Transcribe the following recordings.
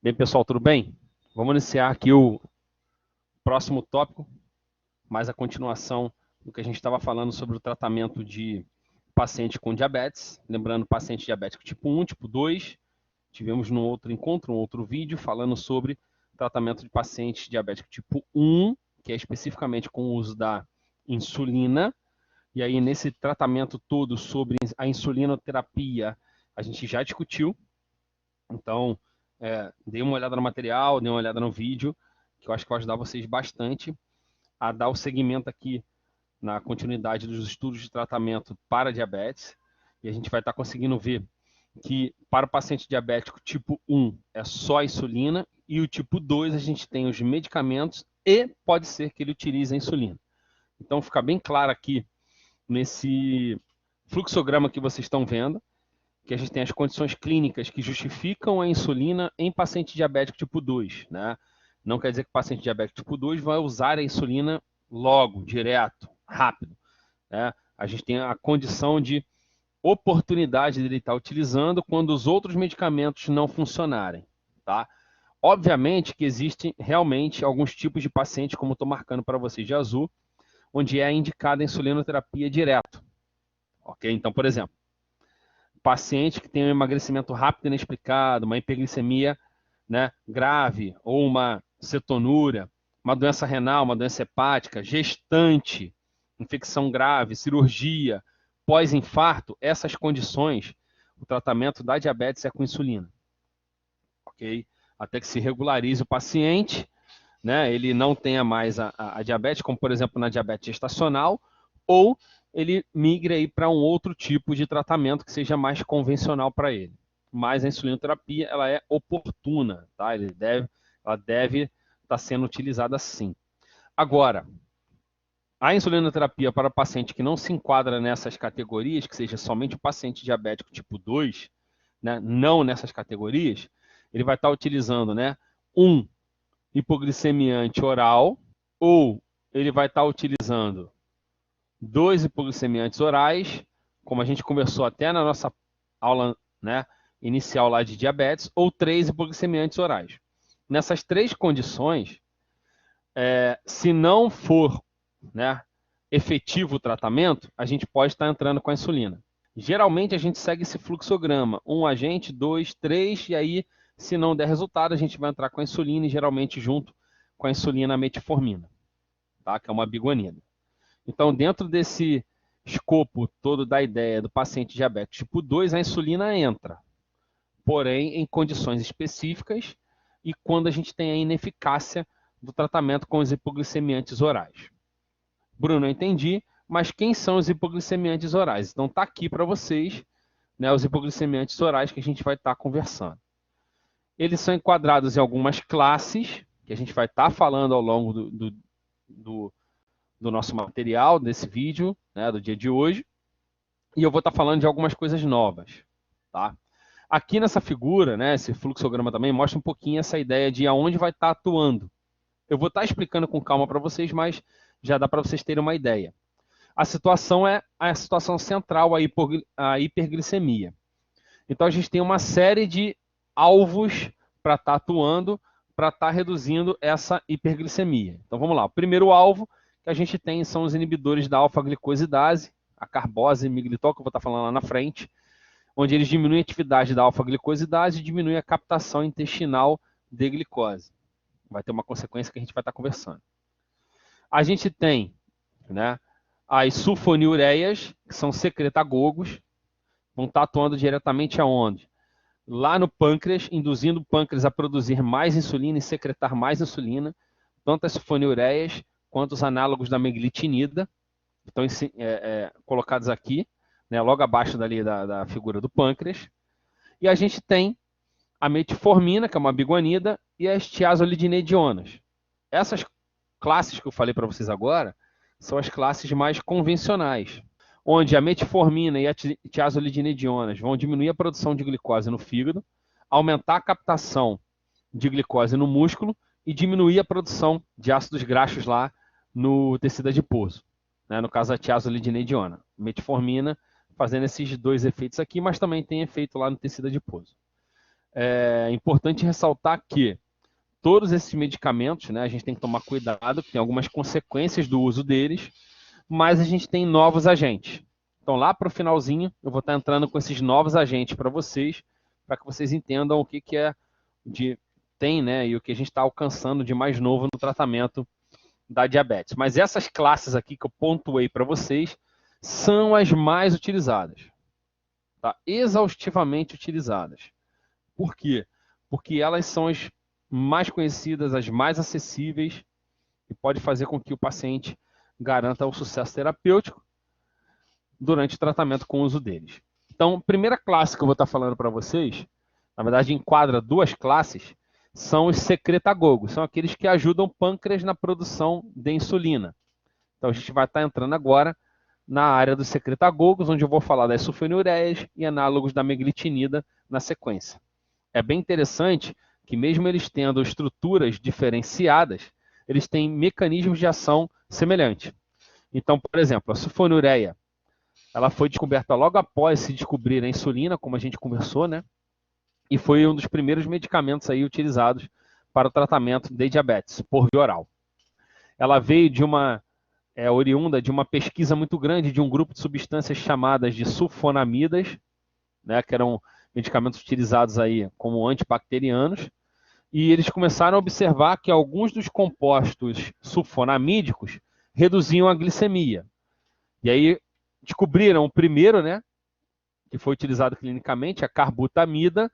Bem, pessoal, tudo bem? Vamos iniciar aqui o próximo tópico, mais a continuação do que a gente estava falando sobre o tratamento de paciente com diabetes. Lembrando, paciente diabético tipo 1, tipo 2. Tivemos num outro encontro, um outro vídeo, falando sobre tratamento de paciente diabético tipo 1, que é especificamente com o uso da insulina. E aí, nesse tratamento todo sobre a insulinoterapia, a gente já discutiu. Então, dê uma olhada no material, dê uma olhada no vídeo, que eu acho que vai ajudar vocês bastante a dar o segmento aqui na continuidade dos estudos de tratamento para diabetes. E a gente vai estar conseguindo ver que para o paciente diabético tipo 1 é só insulina e o tipo 2 a gente tem os medicamentos e pode ser que ele utilize a insulina. Então fica bem claro aqui nesse fluxograma que vocês estão vendo, que a gente tem as condições clínicas que justificam a insulina em paciente diabético tipo 2, né? Não quer dizer que o paciente diabético tipo 2 vai usar a insulina logo, direto, rápido, né? A gente tem a condição de oportunidade dele estar utilizando quando os outros medicamentos não funcionarem, tá? Obviamente que existem realmente alguns tipos de paciente, como estou marcando para vocês de azul, onde é indicada a insulinoterapia direto, ok? Então, por exemplo, paciente que tem um emagrecimento rápido e inexplicado, uma hiperglicemia, né, grave, ou uma cetonúria, uma doença renal, uma doença hepática, gestante, infecção grave, cirurgia, pós-infarto, essas condições, o tratamento da diabetes é com insulina, ok? Até que se regularize o paciente, né, ele não tenha mais a diabetes, como por exemplo na diabetes gestacional, ou ele migre aí para um outro tipo de tratamento que seja mais convencional para ele. Mas a insulinoterapia ela é oportuna, tá? Ela deve estar sendo utilizada sim. Agora, a insulinoterapia para o paciente que não se enquadra nessas categorias, que seja somente o paciente diabético tipo 2, né, não nessas categorias, ele vai estar utilizando, né, um hipoglicemiante oral, ou ele vai estar utilizando 2 hipoglicemiantes orais, como a gente conversou até na nossa aula, né, inicial lá de diabetes, ou 3 hipoglicemiantes orais. Nessas três condições, se não for, né, efetivo o tratamento, a gente pode estar entrando com a insulina. Geralmente a gente segue esse fluxograma, um agente, dois, três, e aí, se não der resultado, a gente vai entrar com a insulina, e geralmente junto com a insulina metformina, tá? Que é uma biguanida. Então, dentro desse escopo todo da ideia do paciente diabético tipo 2, a insulina entra, porém em condições específicas e quando a gente tem a ineficácia do tratamento com os hipoglicemiantes orais. Bruno, eu entendi, mas quem são os hipoglicemiantes orais? Então está aqui para vocês, né, os hipoglicemiantes orais que a gente vai estar conversando. Eles são enquadrados em algumas classes, que a gente vai estar falando ao longo do nosso material, desse vídeo, né, do dia de hoje, e eu vou estar falando de algumas coisas novas, tá? Aqui nessa figura, né, esse fluxograma também mostra um pouquinho essa ideia de aonde vai estar atuando. Eu vou estar explicando com calma para vocês, mas já dá para vocês terem uma ideia. A situação é a situação central, a hiperglicemia. Então a gente tem uma série de alvos para estar atuando, para estar reduzindo essa hiperglicemia. Então vamos lá. O primeiro alvo que a gente tem são os inibidores da alfa-glicosidase, a carbose, miglitol, que eu vou estar falando lá na frente, onde eles diminuem a atividade da alfa-glicosidase e diminuem a captação intestinal de glicose. Vai ter uma consequência que a gente vai estar conversando. A gente tem, né, as sulfonilureias, que são secretagogos, vão estar atuando diretamente aonde? Lá no pâncreas, induzindo o pâncreas a produzir mais insulina e secretar mais insulina, tanto as sulfonilureias quanto os análogos da meglitinida, estão colocados aqui, né, logo abaixo dali da figura do pâncreas. E a gente tem a metformina, que é uma biguanida, e as tiazolidinedionas. Essas classes que eu falei para vocês agora são as classes mais convencionais, onde a metformina e a tiazolidinedionas vão diminuir a produção de glicose no fígado, aumentar a captação de glicose no músculo e diminuir a produção de ácidos graxos lá no tecido adiposo, né? No caso, a tiazolidinediona. Metformina fazendo esses dois efeitos aqui, mas também tem efeito lá no tecido adiposo. é importante ressaltar que todos esses medicamentos, né, a gente tem que tomar cuidado, que tem algumas consequências do uso deles, mas a gente tem novos agentes. Então, lá para o finalzinho, eu vou estar entrando com esses novos agentes para que vocês entendam o que, que é de tem, né, e o que a gente está alcançando de mais novo no tratamento da diabetes. Mas essas classes aqui que eu pontuei para vocês são as mais utilizadas, tá? Exaustivamente utilizadas. Por quê? Porque elas são as mais conhecidas, as mais acessíveis e pode fazer com que o paciente garanta o sucesso terapêutico durante o tratamento com o uso deles. Então, a primeira classe que eu vou estar falando para vocês, na verdade enquadra duas classes, são os secretagogos, são aqueles que ajudam o pâncreas na produção de insulina. Então, a gente vai estar entrando agora na área dos secretagogos, onde eu vou falar das sulfonilureias e análogos da meglitinida na sequência. É bem interessante que mesmo eles tendo estruturas diferenciadas, eles têm mecanismos de ação semelhantes. Então, por exemplo, a sulfonilureia, ela foi descoberta logo após se descobrir a insulina, como a gente conversou, né? E foi um dos primeiros medicamentos aí utilizados para o tratamento de diabetes por via oral. Ela veio de oriunda de uma pesquisa muito grande de um grupo de substâncias chamadas de sulfonamidas, né, que eram medicamentos utilizados aí como antibacterianos, e eles começaram a observar que alguns dos compostos sulfonamídicos reduziam a glicemia. E aí descobriram o primeiro, né, que foi utilizado clinicamente, a carbutamida,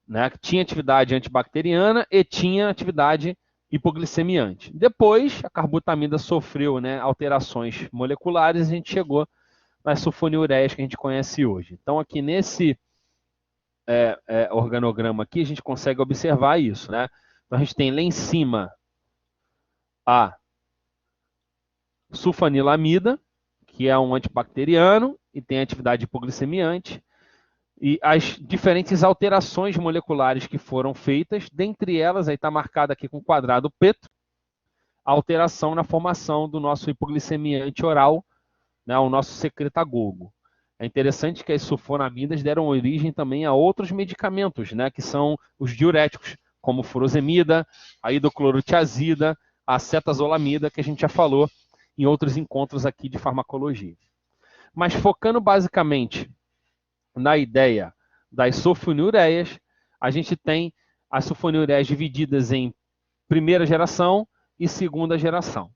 né, que tinha atividade antibacteriana e tinha atividade hipoglicemiante. Depois, a carbutamida sofreu, né, alterações moleculares e a gente chegou nas sulfonilureias que a gente conhece hoje. Então, aqui nesse organograma aqui, a gente consegue observar isso, né? Então, a gente tem lá em cima a sulfanilamida, que é um antibacteriano e tem atividade hipoglicemiante, e as diferentes alterações moleculares que foram feitas, dentre elas, aí está marcado aqui com quadrado preto, a alteração na formação do nosso hipoglicemiante oral, né, o nosso secretagogo. É interessante que as sulfonamidas deram origem também a outros medicamentos, né, que são os diuréticos, como furosemida, a hidroclorotiazida, a acetazolamida, que a gente já falou em outros encontros aqui de farmacologia. Mas focando basicamente na ideia das sulfonilureias, a gente tem as sulfonilureias divididas em primeira geração e segunda geração.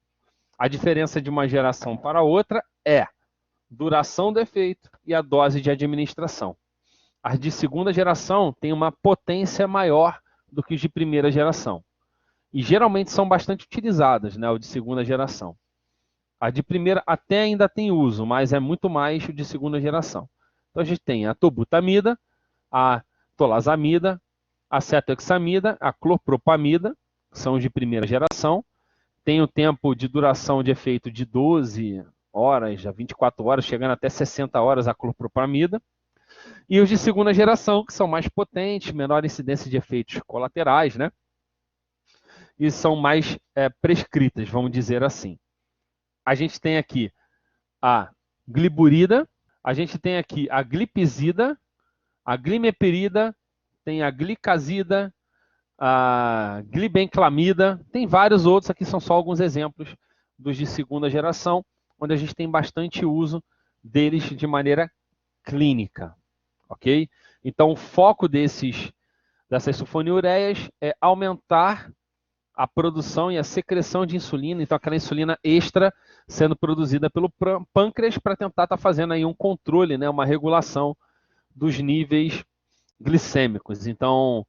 A diferença de uma geração para outra é duração do efeito e a dose de administração. As de segunda geração têm uma potência maior do que as de primeira geração. E geralmente são bastante utilizadas, né, o de segunda geração. A de primeira até ainda tem uso, mas é muito mais o de segunda geração. Então a gente tem a tobutamida, a tolazamida, a cetohexamida, a clopropamida, que são os de primeira geração. Tem o tempo de duração de efeito de 12 horas, a 24 horas, chegando até 60 horas a clopropamida. E os de segunda geração, que são mais potentes, menor incidência de efeitos colaterais, né? E são mais prescritas, vamos dizer assim. A gente tem aqui a gliburida, a gente tem aqui a glipizida, a glimepirida, tem a glicazida, a glibenclamida, tem vários outros, aqui são só alguns exemplos dos de segunda geração, onde a gente tem bastante uso deles de maneira clínica, ok? Então, o foco dessas sulfonilureias é aumentar a produção e a secreção de insulina, então aquela insulina extra sendo produzida pelo pâncreas para tentar estar fazendo aí um controle, né, uma regulação dos níveis glicêmicos. Então,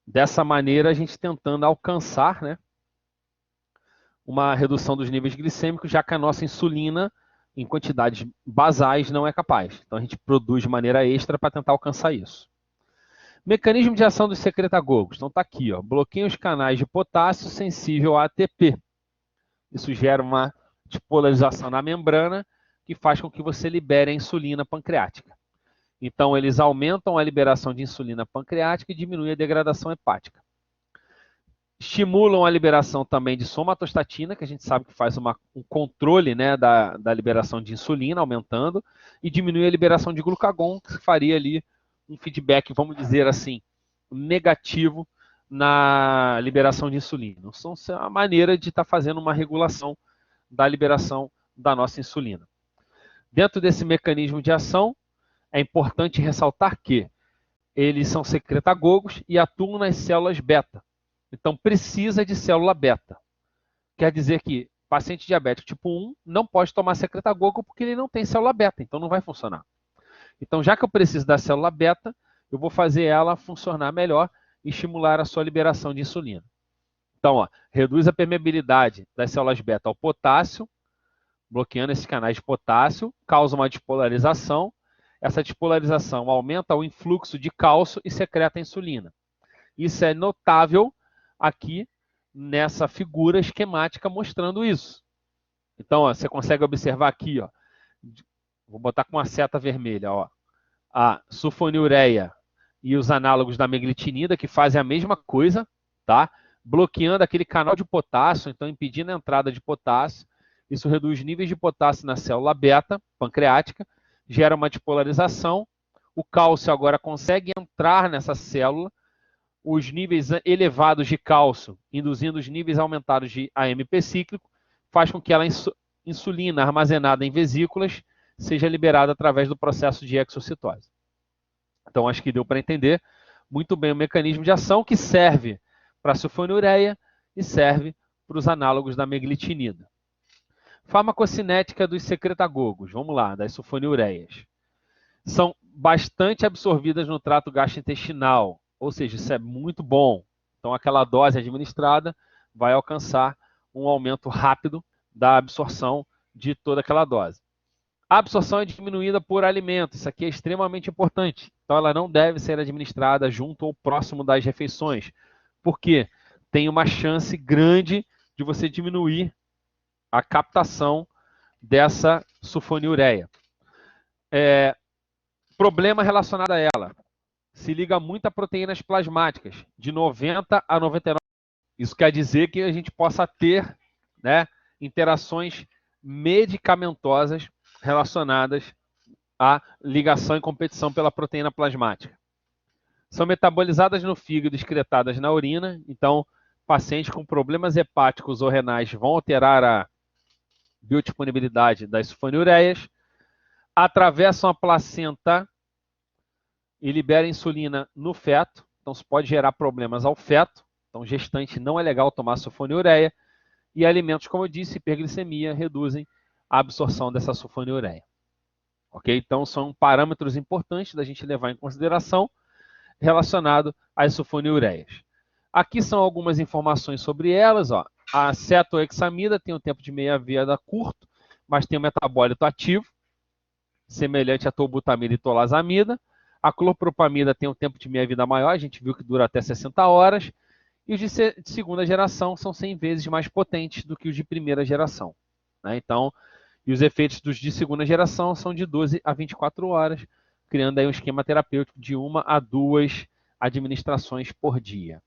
dessa maneira, a gente tentando alcançar, né, uma redução dos níveis glicêmicos, já que a nossa insulina, em quantidades basais, não é capaz. Então, a gente produz de maneira extra para tentar alcançar isso. Mecanismo de ação dos secretagogos. Então, está aqui, ó, bloqueia os canais de potássio sensível a ATP. Isso gera uma despolarização na membrana que faz com que você libere a insulina pancreática. Então, eles aumentam a liberação de insulina pancreática e diminuem a degradação hepática. Estimulam a liberação também de somatostatina, que a gente sabe que faz um controle, né, da liberação de insulina, aumentando, e diminui a liberação de glucagon, que faria ali um feedback, vamos dizer assim, negativo na liberação de insulina. Então, é uma maneira de estar fazendo uma regulação da liberação da nossa insulina. Dentro desse mecanismo de ação, é importante ressaltar que eles são secretagogos e atuam nas células beta. Então, precisa de célula beta. Quer dizer que paciente diabético tipo 1 não pode tomar secretagogo porque ele não tem célula beta, então não vai funcionar. Então, já que eu preciso da célula beta, eu vou fazer ela funcionar melhor e estimular a sua liberação de insulina. Então, ó, reduz a permeabilidade das células beta ao potássio, bloqueando esses canais de potássio, causa uma despolarização. Essa despolarização aumenta o influxo de cálcio e secreta a insulina. Isso é notável aqui nessa figura esquemática mostrando isso. Então, ó, você consegue observar aqui, ó, vou botar com uma seta vermelha, ó, a sulfonilureia e os análogos da meglitinida, que fazem a mesma coisa, tá? Bloqueando aquele canal de potássio, então impedindo a entrada de potássio. Isso reduz níveis de potássio na célula beta, pancreática, gera uma despolarização. O cálcio agora consegue entrar nessa célula. Os níveis elevados de cálcio, induzindo os níveis aumentados de AMP cíclico, faz com que a insulina armazenada em vesículas seja liberada através do processo de exocitose. Então, acho que deu para entender muito bem o mecanismo de ação que serve para a sulfonilureia e serve para os análogos da meglitinida. Farmacocinética dos secretagogos, vamos lá, das sulfonilureias. São bastante absorvidas no trato gastrointestinal, ou seja, isso é muito bom. Então, aquela dose administrada vai alcançar um aumento rápido da absorção de toda aquela dose. A absorção é diminuída por alimento, isso aqui é extremamente importante. Então, ela não deve ser administrada junto ou próximo das refeições, porque tem uma chance grande de você diminuir a captação dessa sulfonilureia. Problema relacionado a ela. Se liga muito a proteínas plasmáticas, de 90 a 99. Isso quer dizer que a gente possa ter, né, interações medicamentosas relacionadas à ligação e competição pela proteína plasmática. São metabolizadas no fígado e excretadas na urina, então pacientes com problemas hepáticos ou renais vão alterar a biodisponibilidade das sulfonilureias, atravessam a placenta e liberam insulina no feto, então isso pode gerar problemas ao feto, então gestante não é legal tomar sulfonilureia, e alimentos, como eu disse, hiperglicemia, reduzem a absorção dessa sulfonilureia. Ok? Então são parâmetros importantes da gente levar em consideração relacionado às sulfonilureias. Aqui são algumas informações sobre elas. Ó. A cetohexamida tem um tempo de meia-vida curto, mas tem um metabólito ativo, semelhante a tolbutamida e tolazamida. A clopropamida tem um tempo de meia-vida maior, a gente viu que dura até 60 horas. E os de segunda geração são 100 vezes mais potentes do que os de primeira geração. Né? Então, e os efeitos dos de segunda geração são de 12 a 24 horas, criando aí um esquema terapêutico de 1 a 2 administrações por dia.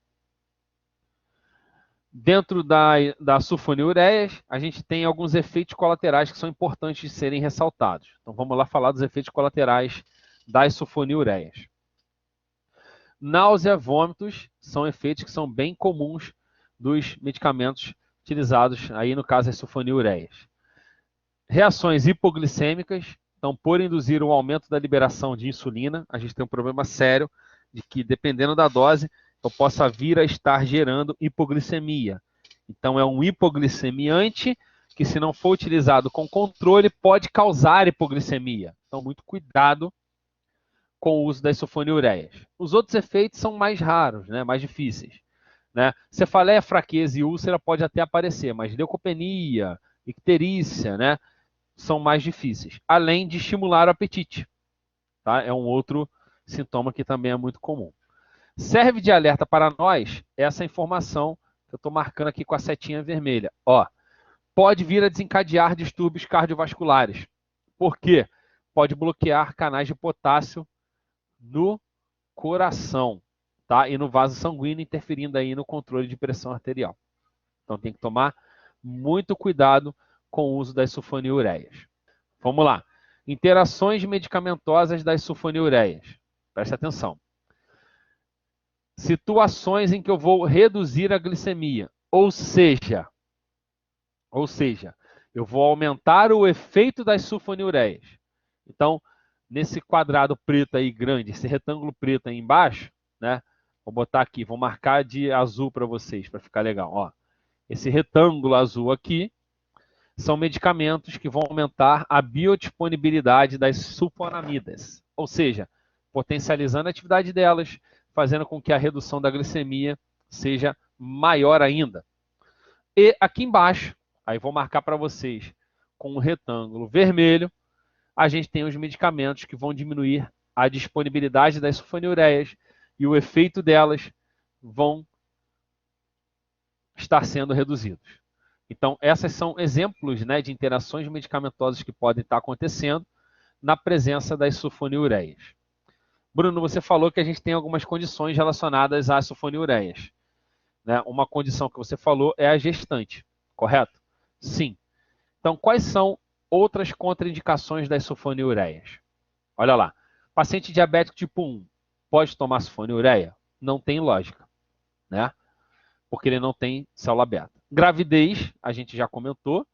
Dentro da sulfonilureias, a gente tem alguns efeitos colaterais que são importantes de serem ressaltados. Então, vamos lá falar dos efeitos colaterais das sulfonilureias. Náusea, vômitos são efeitos que são bem comuns dos medicamentos utilizados, aí no caso, as sulfonilureias. Reações hipoglicêmicas, então, por induzir um aumento da liberação de insulina, a gente tem um problema sério de que, dependendo da dose, eu possa vir a estar gerando hipoglicemia. Então, é um hipoglicemiante que, se não for utilizado com controle, pode causar hipoglicemia. Então, muito cuidado com o uso das sulfonilureias. Os outros efeitos são mais raros, né, mais difíceis. Né? Cefaleia, fraqueza e úlcera pode até aparecer, mas leucopenia, icterícia, né, são mais difíceis, além de estimular o apetite. Tá? É um outro sintoma que também é muito comum. Serve de alerta para nós essa informação que eu estou marcando aqui com a setinha vermelha. Ó, pode vir a desencadear distúrbios cardiovasculares. Por quê? Pode bloquear canais de potássio no coração, tá? E no vaso sanguíneo, interferindo aí no controle de pressão arterial. Então tem que tomar muito cuidado com o uso das sulfonilureias. Vamos lá. Interações medicamentosas das sulfonilureias. Preste atenção. situações em que eu vou reduzir a glicemia, ou seja, eu vou aumentar o efeito das sulfonilureias. Então, nesse quadrado preto aí grande, esse retângulo preto aí embaixo, né? Vou botar aqui, vou marcar de azul para vocês, para ficar legal. Ó, esse retângulo azul aqui são medicamentos que vão aumentar a biodisponibilidade das sulfonamidas, ou seja, potencializando a atividade delas, fazendo com que a redução da glicemia seja maior ainda. E aqui embaixo, aí vou marcar para vocês com um retângulo vermelho, a gente tem os medicamentos que vão diminuir a disponibilidade das sulfonilureias e o efeito delas vão estar sendo reduzidos. Então, esses são exemplos, né, de interações medicamentosas que podem estar acontecendo na presença das sulfonilureias. Bruno, você falou que a gente tem algumas condições relacionadas às sulfonilureias. Né? Uma condição que você falou é a gestante, correto? Sim. Então, quais são outras contraindicações das sulfonilureias? Olha lá. Paciente diabético tipo 1 pode tomar sulfonilureia? Não tem lógica, né? Porque ele não tem célula beta. Gravidez, a gente já comentou,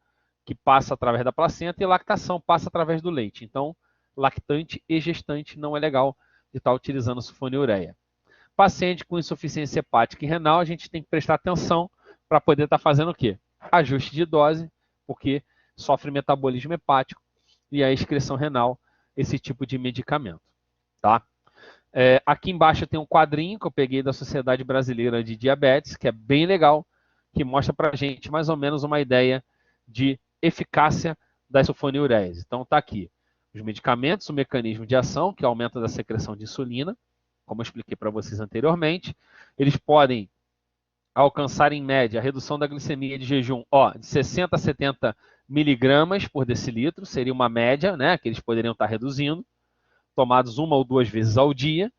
que passa através da placenta, e lactação passa através do leite. Então, lactante e gestante não é legal de estar utilizando sulfonilureia. Paciente com insuficiência hepática e renal, a gente tem que prestar atenção para poder estar fazendo o quê? Ajuste de dose, porque sofre metabolismo hepático e a excreção renal, esse tipo de medicamento. Tá? Aqui embaixo tem um quadrinho que eu peguei da Sociedade Brasileira de Diabetes, que é bem legal, que mostra para a gente mais ou menos uma ideia de eficácia das sulfonilureias. Então está aqui os medicamentos, o mecanismo de ação, que aumenta a secreção de insulina, como eu expliquei para vocês anteriormente. Eles podem alcançar em média a redução da glicemia de jejum de 60 a 70 miligramas por decilitro, seria uma média, né, que eles poderiam estar reduzindo, tomados 1 ou 2 vezes ao dia.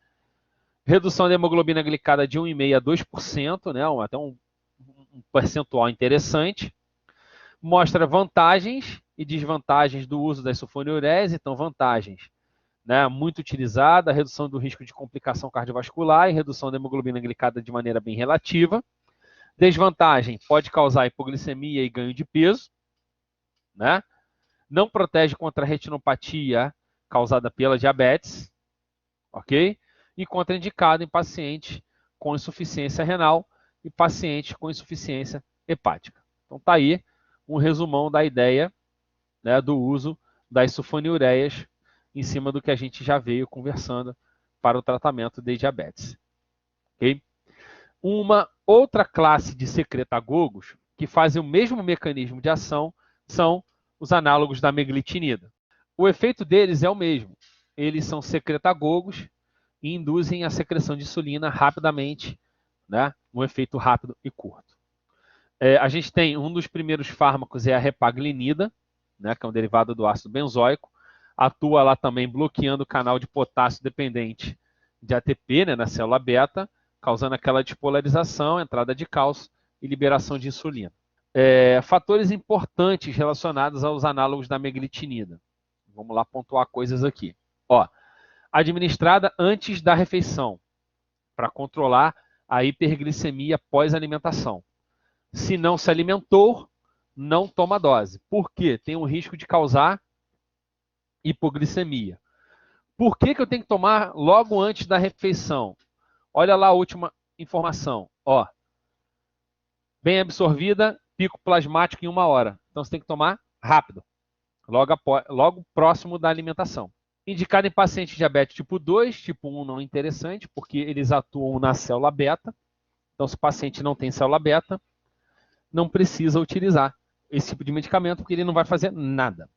Redução da hemoglobina glicada de 1,5% a 2%, né, até um percentual interessante. Mostra vantagens e desvantagens do uso das sulfonilureias, então vantagens, né, muito utilizada, redução do risco de complicação cardiovascular e redução da hemoglobina glicada de maneira bem relativa. Desvantagem, pode causar hipoglicemia e ganho de peso, né? Não protege contra a retinopatia causada pela diabetes, ok? E contraindicado em pacientes com insuficiência renal e pacientes com insuficiência hepática. Então tá aí um resumão da ideia, né, do uso das sulfonilureias em cima do que a gente já veio conversando para o tratamento de diabetes. Ok? Uma outra classe de secretagogos que fazem o mesmo mecanismo de ação são os análogos da meglitinida. O efeito deles é o mesmo. Eles são secretagogos e induzem a secreção de insulina rapidamente, né? Um efeito rápido e curto. A gente tem um dos primeiros fármacos, é a repaglinida, né, que é um derivado do ácido benzoico. Atua lá também bloqueando o canal de potássio dependente de ATP, né, na célula beta, causando aquela despolarização, entrada de cálcio e liberação de insulina. Fatores importantes relacionados aos análogos da meglitinida. Vamos lá pontuar coisas aqui. Administrada antes da refeição, para controlar a hiperglicemia pós-alimentação. Se não se alimentou, não toma dose. Por quê? Tem um risco de causar hipoglicemia. Por que eu tenho que tomar logo antes da refeição? Olha lá a última informação. Bem absorvida, pico plasmático em 1 hora. Então você tem que tomar rápido, logo próximo da alimentação. Indicado em paciente diabetes tipo 2, tipo 1 não é interessante, porque eles atuam na célula beta. Então se o paciente não tem célula beta, não precisa utilizar esse tipo de medicamento, porque ele não vai fazer nada.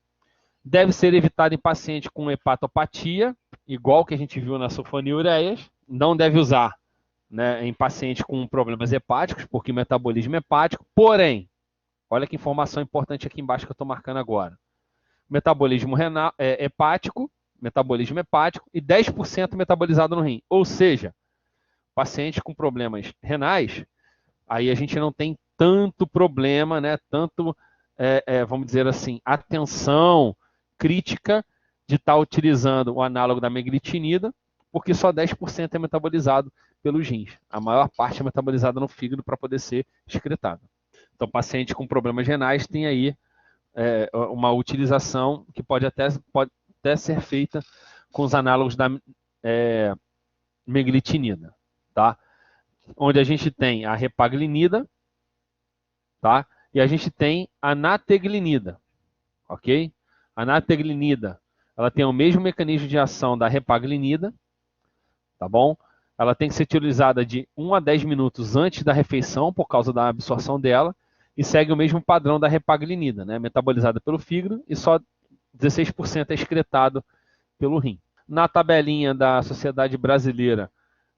Deve ser evitado em paciente com hepatopatia, igual que a gente viu nas sulfonilureias. Não deve usar, né, em paciente com problemas hepáticos, porque o metabolismo é hepático. Porém, olha que informação importante aqui embaixo que eu estou marcando agora. Metabolismo hepático e 10% metabolizado no rim. Ou seja, paciente com problemas renais, aí a gente não tem tanto problema, né? Tanto, vamos dizer assim, atenção crítica de estar utilizando o análogo da meglitinida, porque só 10% é metabolizado pelos rins. A maior parte é metabolizada no fígado para poder ser excretada. Então, paciente com problemas renais tem aí uma utilização que pode até ser feita com os análogos da meglitinida, tá? Onde a gente tem a repaglinida, tá? E a gente tem a nateglinida, ok? A nateglinida, ela tem o mesmo mecanismo de ação da repaglinida, tá bom? Ela tem que ser utilizada de 1 a 10 minutos antes da refeição, por causa da absorção dela, e segue o mesmo padrão da repaglinida, né? Metabolizada pelo fígado e só 16% é excretado pelo rim. Na tabelinha da Sociedade Brasileira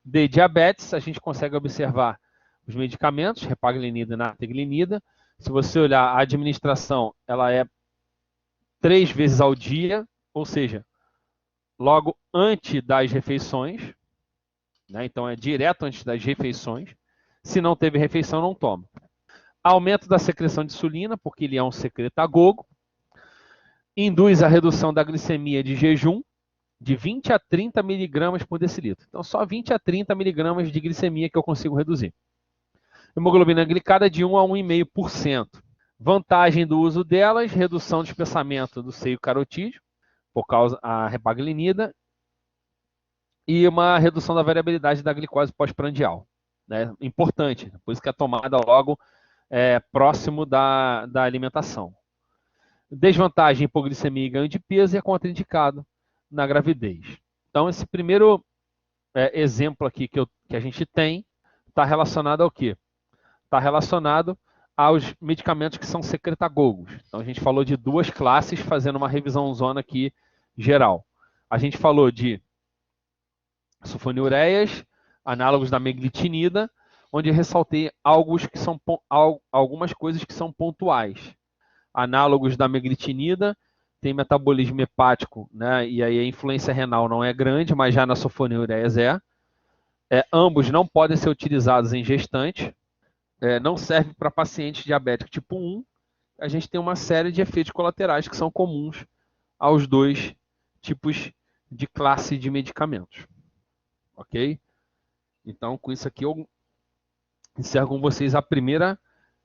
de Diabetes, a gente consegue observar os medicamentos, repaglinida e nateglinida. Se você olhar a administração, ela é 3 vezes ao dia, ou seja, logo antes das refeições, né? Então é direto antes das refeições. Se não teve refeição, não toma. Aumento da secreção de insulina, porque ele é um secretagogo. Induz a redução da glicemia de jejum, de 20 a 30 miligramas por decilitro. Então, só 20 a 30 miligramas de glicemia que eu consigo reduzir. Hemoglobina glicada de 1 a 1,5%. Vantagem do uso delas, redução do espessamento do seio carotídeo, por causa da repaglinida, e uma redução da variabilidade da glicose pós-prandial. Né? Importante, por isso que é tomada logo próximo da alimentação. Desvantagem, hipoglicemia e ganho de peso, e é contraindicado na gravidez. Então, esse primeiro exemplo aqui que a gente tem está relacionado ao quê? Está relacionado aos medicamentos que são secretagogos. Então, a gente falou de 2 classes, fazendo uma revisão zona aqui geral. A gente falou de sulfonilureias, análogos da meglitinida, onde eu ressaltei algumas coisas que são pontuais. Análogos da meglitinida, tem metabolismo hepático, né? E aí a influência renal não é grande, mas já na sulfonilureias ambos não podem ser utilizados em gestante, não serve para paciente diabético tipo 1. A gente tem uma série de efeitos colaterais que são comuns aos 2 tipos de classe de medicamentos. Ok? Então, com isso aqui, eu encerro com vocês a primeira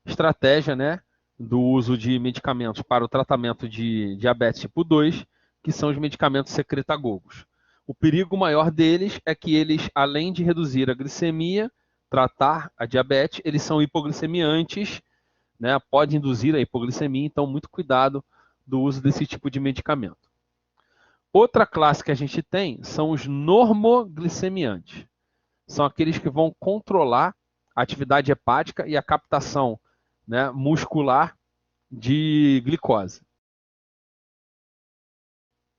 estratégia, né, do uso de medicamentos para o tratamento de diabetes tipo 2, que são os medicamentos secretagogos. O perigo maior deles é que eles, além de reduzir a glicemia, tratar a diabetes, eles são hipoglicemiantes, né, pode induzir a hipoglicemia, então muito cuidado do uso desse tipo de medicamento. Outra classe que a gente tem são os normoglicemiantes. São aqueles que vão controlar a atividade hepática e a captação, né, muscular de glicose.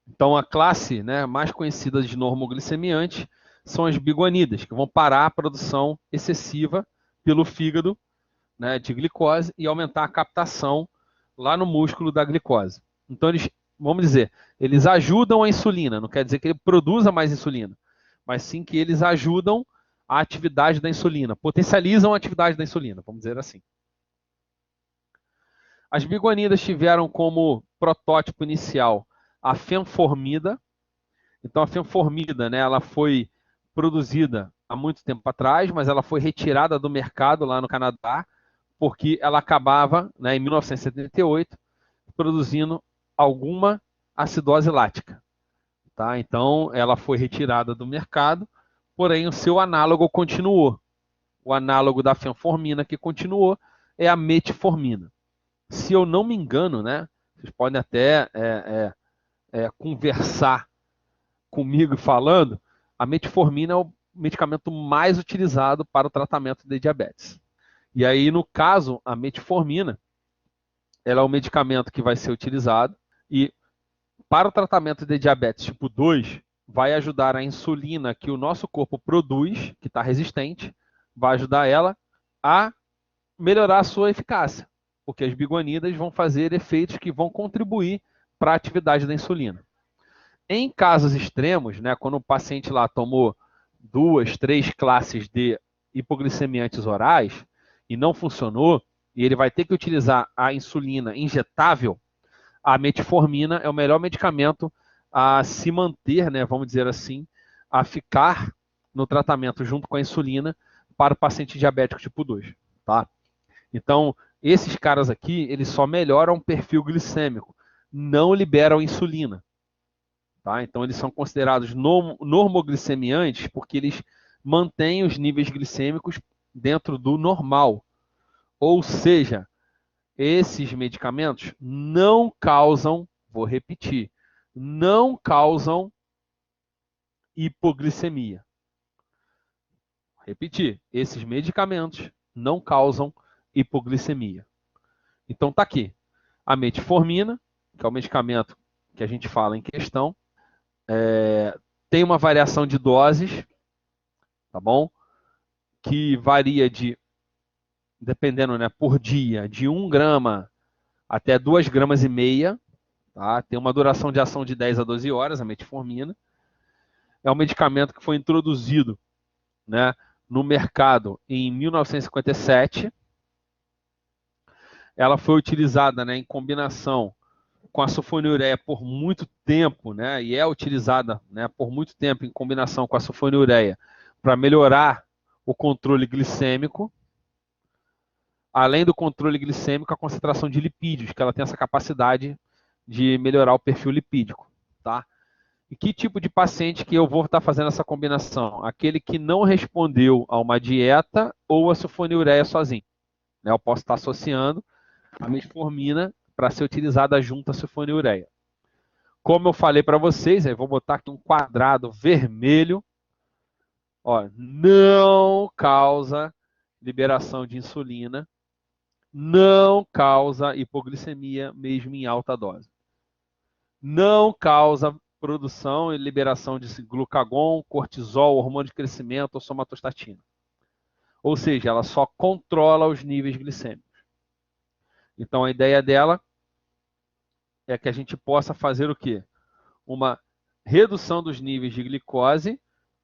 Então, a classe, né, mais conhecida de normoglicemiante são as biguanidas, que vão parar a produção excessiva pelo fígado, né, de glicose e aumentar a captação lá no músculo da glicose. Então, vamos dizer, eles ajudam a insulina, não quer dizer que ele produza mais insulina, mas sim que eles ajudam a atividade da insulina, potencializam a atividade da insulina, vamos dizer assim. As biguanidas tiveram como protótipo inicial a fenformida. Então, a fenformida, né, ela foi produzida há muito tempo atrás, mas ela foi retirada do mercado lá no Canadá, porque ela acabava, né, em 1978, produzindo alguma acidose lática. Tá? Então, ela foi retirada do mercado, porém o seu análogo continuou. O análogo da fenformina que continuou é a metformina. Se eu não me engano, né, vocês podem até conversar comigo falando, a metformina é o medicamento mais utilizado para o tratamento de diabetes. E aí, no caso, a metformina, ela é o medicamento que vai ser utilizado e para o tratamento de diabetes tipo 2, vai ajudar a insulina que o nosso corpo produz, que está resistente, vai ajudar ela a melhorar a sua eficácia, porque as biguanidas vão fazer efeitos que vão contribuir para a atividade da insulina. Em casos extremos, né, quando o paciente lá tomou 2, 3 classes de hipoglicemiantes orais e não funcionou, e ele vai ter que utilizar a insulina injetável, a metformina é o melhor medicamento a se manter, né, vamos dizer assim, a ficar no tratamento junto com a insulina para o paciente diabético tipo 2, tá? Então, esses caras aqui, eles só melhoram o perfil glicêmico, não liberam insulina, tá? Então, eles são considerados normoglicemiantes porque eles mantêm os níveis glicêmicos dentro do normal. Ou seja, esses medicamentos não causam, vou repetir, não causam hipoglicemia. Repetir, esses medicamentos não causam hipoglicemia. Então tá aqui, a metformina, que é o medicamento que a gente fala em questão, tem uma variação de doses, tá bom? Que varia de, dependendo, né, por dia, de 1 grama até 2,5 gramas, tá? Tem uma duração de ação de 10 a 12 horas, a metformina. É um medicamento que foi introduzido, né, no mercado em 1957. Ela foi utilizada, né, em combinação com a sulfonilureia por muito tempo, né, e é utilizada, né, por muito tempo em combinação com a sulfonilureia para melhorar o controle glicêmico, além do controle glicêmico, a concentração de lipídios, que ela tem essa capacidade de melhorar o perfil lipídico, tá? E que tipo de paciente que eu vou estar fazendo essa combinação? Aquele que não respondeu a uma dieta ou a sulfonilureia sozinho, né? Eu posso estar associando a metformina para ser utilizada junto à sulfonilureia. Como eu falei para vocês, eu vou botar aqui um quadrado vermelho, ó, não causa liberação de insulina, não causa hipoglicemia mesmo em alta dose. Não causa produção e liberação de glucagon, cortisol, hormônio de crescimento ou somatostatina. Ou seja, ela só controla os níveis glicêmicos. Então a ideia dela é que a gente possa fazer o quê? Uma redução dos níveis de glicose,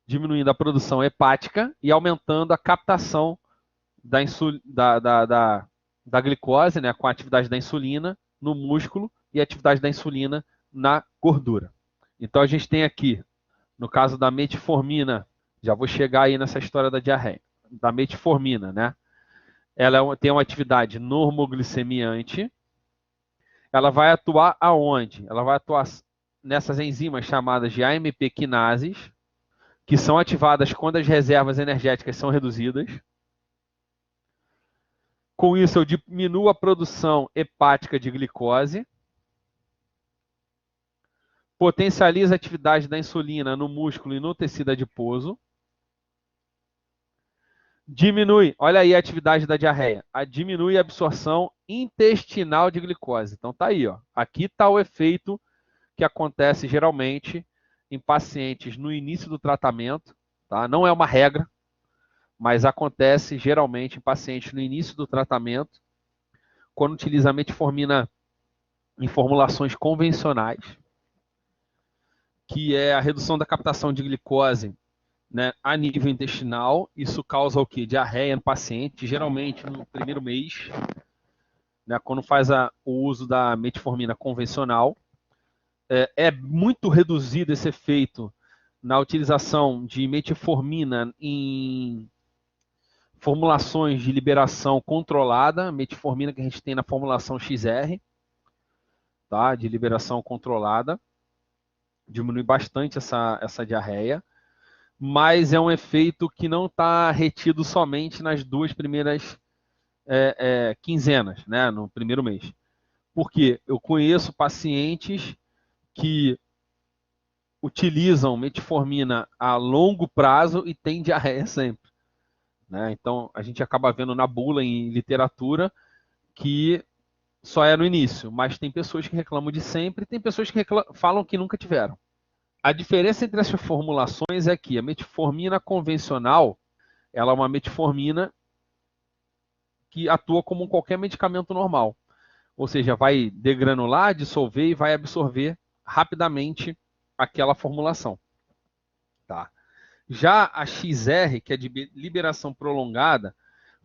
diminuindo a produção hepática e aumentando a captação da glicose, né, com a atividade da insulina no músculo e a atividade da insulina na gordura. Então a gente tem aqui, no caso da metformina, já vou chegar aí nessa história da diarreia, da metformina, né? Ela tem uma atividade normoglicemiante. Ela vai atuar aonde? Ela vai atuar nessas enzimas chamadas de AMP quinases, que são ativadas quando as reservas energéticas são reduzidas. Com isso, eu diminuo a produção hepática de glicose, potencializa a atividade da insulina no músculo e no tecido adiposo, diminui, olha aí a atividade da diarreia, diminui a absorção intestinal de glicose. Então tá aí, ó. Aqui está o efeito que acontece geralmente em pacientes no início do tratamento, tá? Não é uma regra, mas acontece geralmente em pacientes no início do tratamento, quando utiliza a metformina em formulações convencionais, que é a redução da captação de glicose, né, a nível intestinal. Isso causa o quê? Diarreia no paciente, geralmente no primeiro mês, né, quando faz o uso da metformina convencional. É muito reduzido esse efeito na utilização de metformina em formulações de liberação controlada, metformina que a gente tem na formulação XR, tá, de liberação controlada, diminui bastante essa diarreia, mas é um efeito que não está retido somente nas 2 primeiras quinzenas, né, no primeiro mês. Porque eu conheço pacientes que utilizam metformina a longo prazo e têm diarreia sempre, né? Então, a gente acaba vendo na bula, em literatura, que só é no início, mas tem pessoas que reclamam de sempre, tem pessoas que falam que nunca tiveram. A diferença entre essas formulações é que a metformina convencional, ela é uma metformina que atua como qualquer medicamento normal. Ou seja, vai degranular, dissolver e vai absorver rapidamente aquela formulação. Tá? Já a XR, que é de liberação prolongada,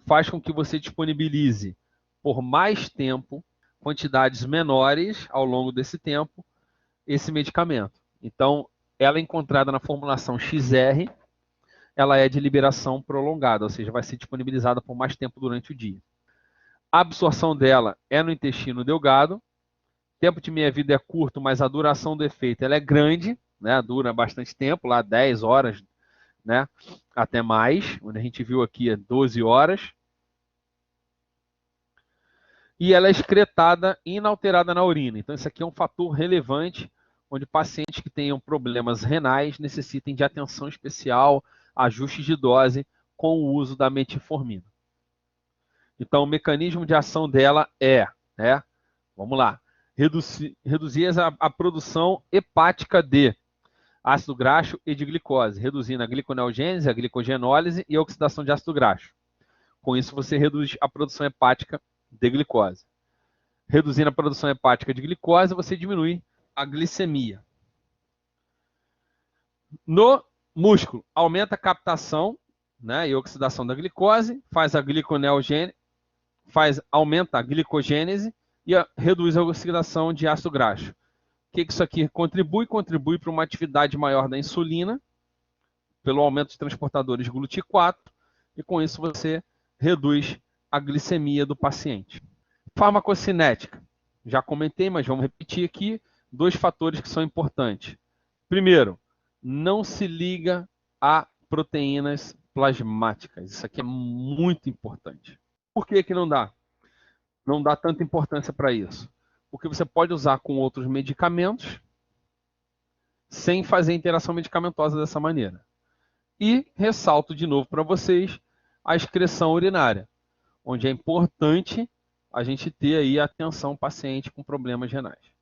faz com que você disponibilize por mais tempo, quantidades menores ao longo desse tempo, esse medicamento. Então, ela é encontrada na formulação XR, ela é de liberação prolongada, ou seja, vai ser disponibilizada por mais tempo durante o dia. A absorção dela é no intestino delgado. O tempo de meia-vida é curto, mas a duração do efeito ela é grande, né? Dura bastante tempo, lá 10 horas, né? Até mais, onde a gente viu aqui é 12 horas. E ela é excretada inalterada na urina. Então, isso aqui é um fator relevante, onde pacientes que tenham problemas renais necessitem de atenção especial, ajuste de dose com o uso da metformina. Então, o mecanismo de ação dela é, né? Vamos lá, reduzir a produção hepática de ácido graxo e de glicose, reduzindo a gliconeogênese, a glicogenólise e a oxidação de ácido graxo. Com isso, você reduz a produção hepática de glicose. Reduzindo a produção hepática de glicose, você diminui a glicemia. No músculo, aumenta a captação, né, e oxidação da glicose, faz a gliconeogênese, aumenta a glicogênese e reduz a oxidação de ácido graxo. O que isso aqui contribui? Contribui para uma atividade maior da insulina, pelo aumento de transportadores GLUT4, e com isso você reduz a glicemia do paciente. Farmacocinética. Já comentei, mas vamos repetir aqui. 2 fatores que são importantes. Primeiro, não se liga a proteínas plasmáticas. Isso aqui é muito importante. Por que que não dá? Não dá tanta importância para isso. Porque você pode usar com outros medicamentos sem fazer interação medicamentosa dessa maneira. E ressalto de novo para vocês a excreção urinária, onde é importante a gente ter aí atenção paciente com problemas renais.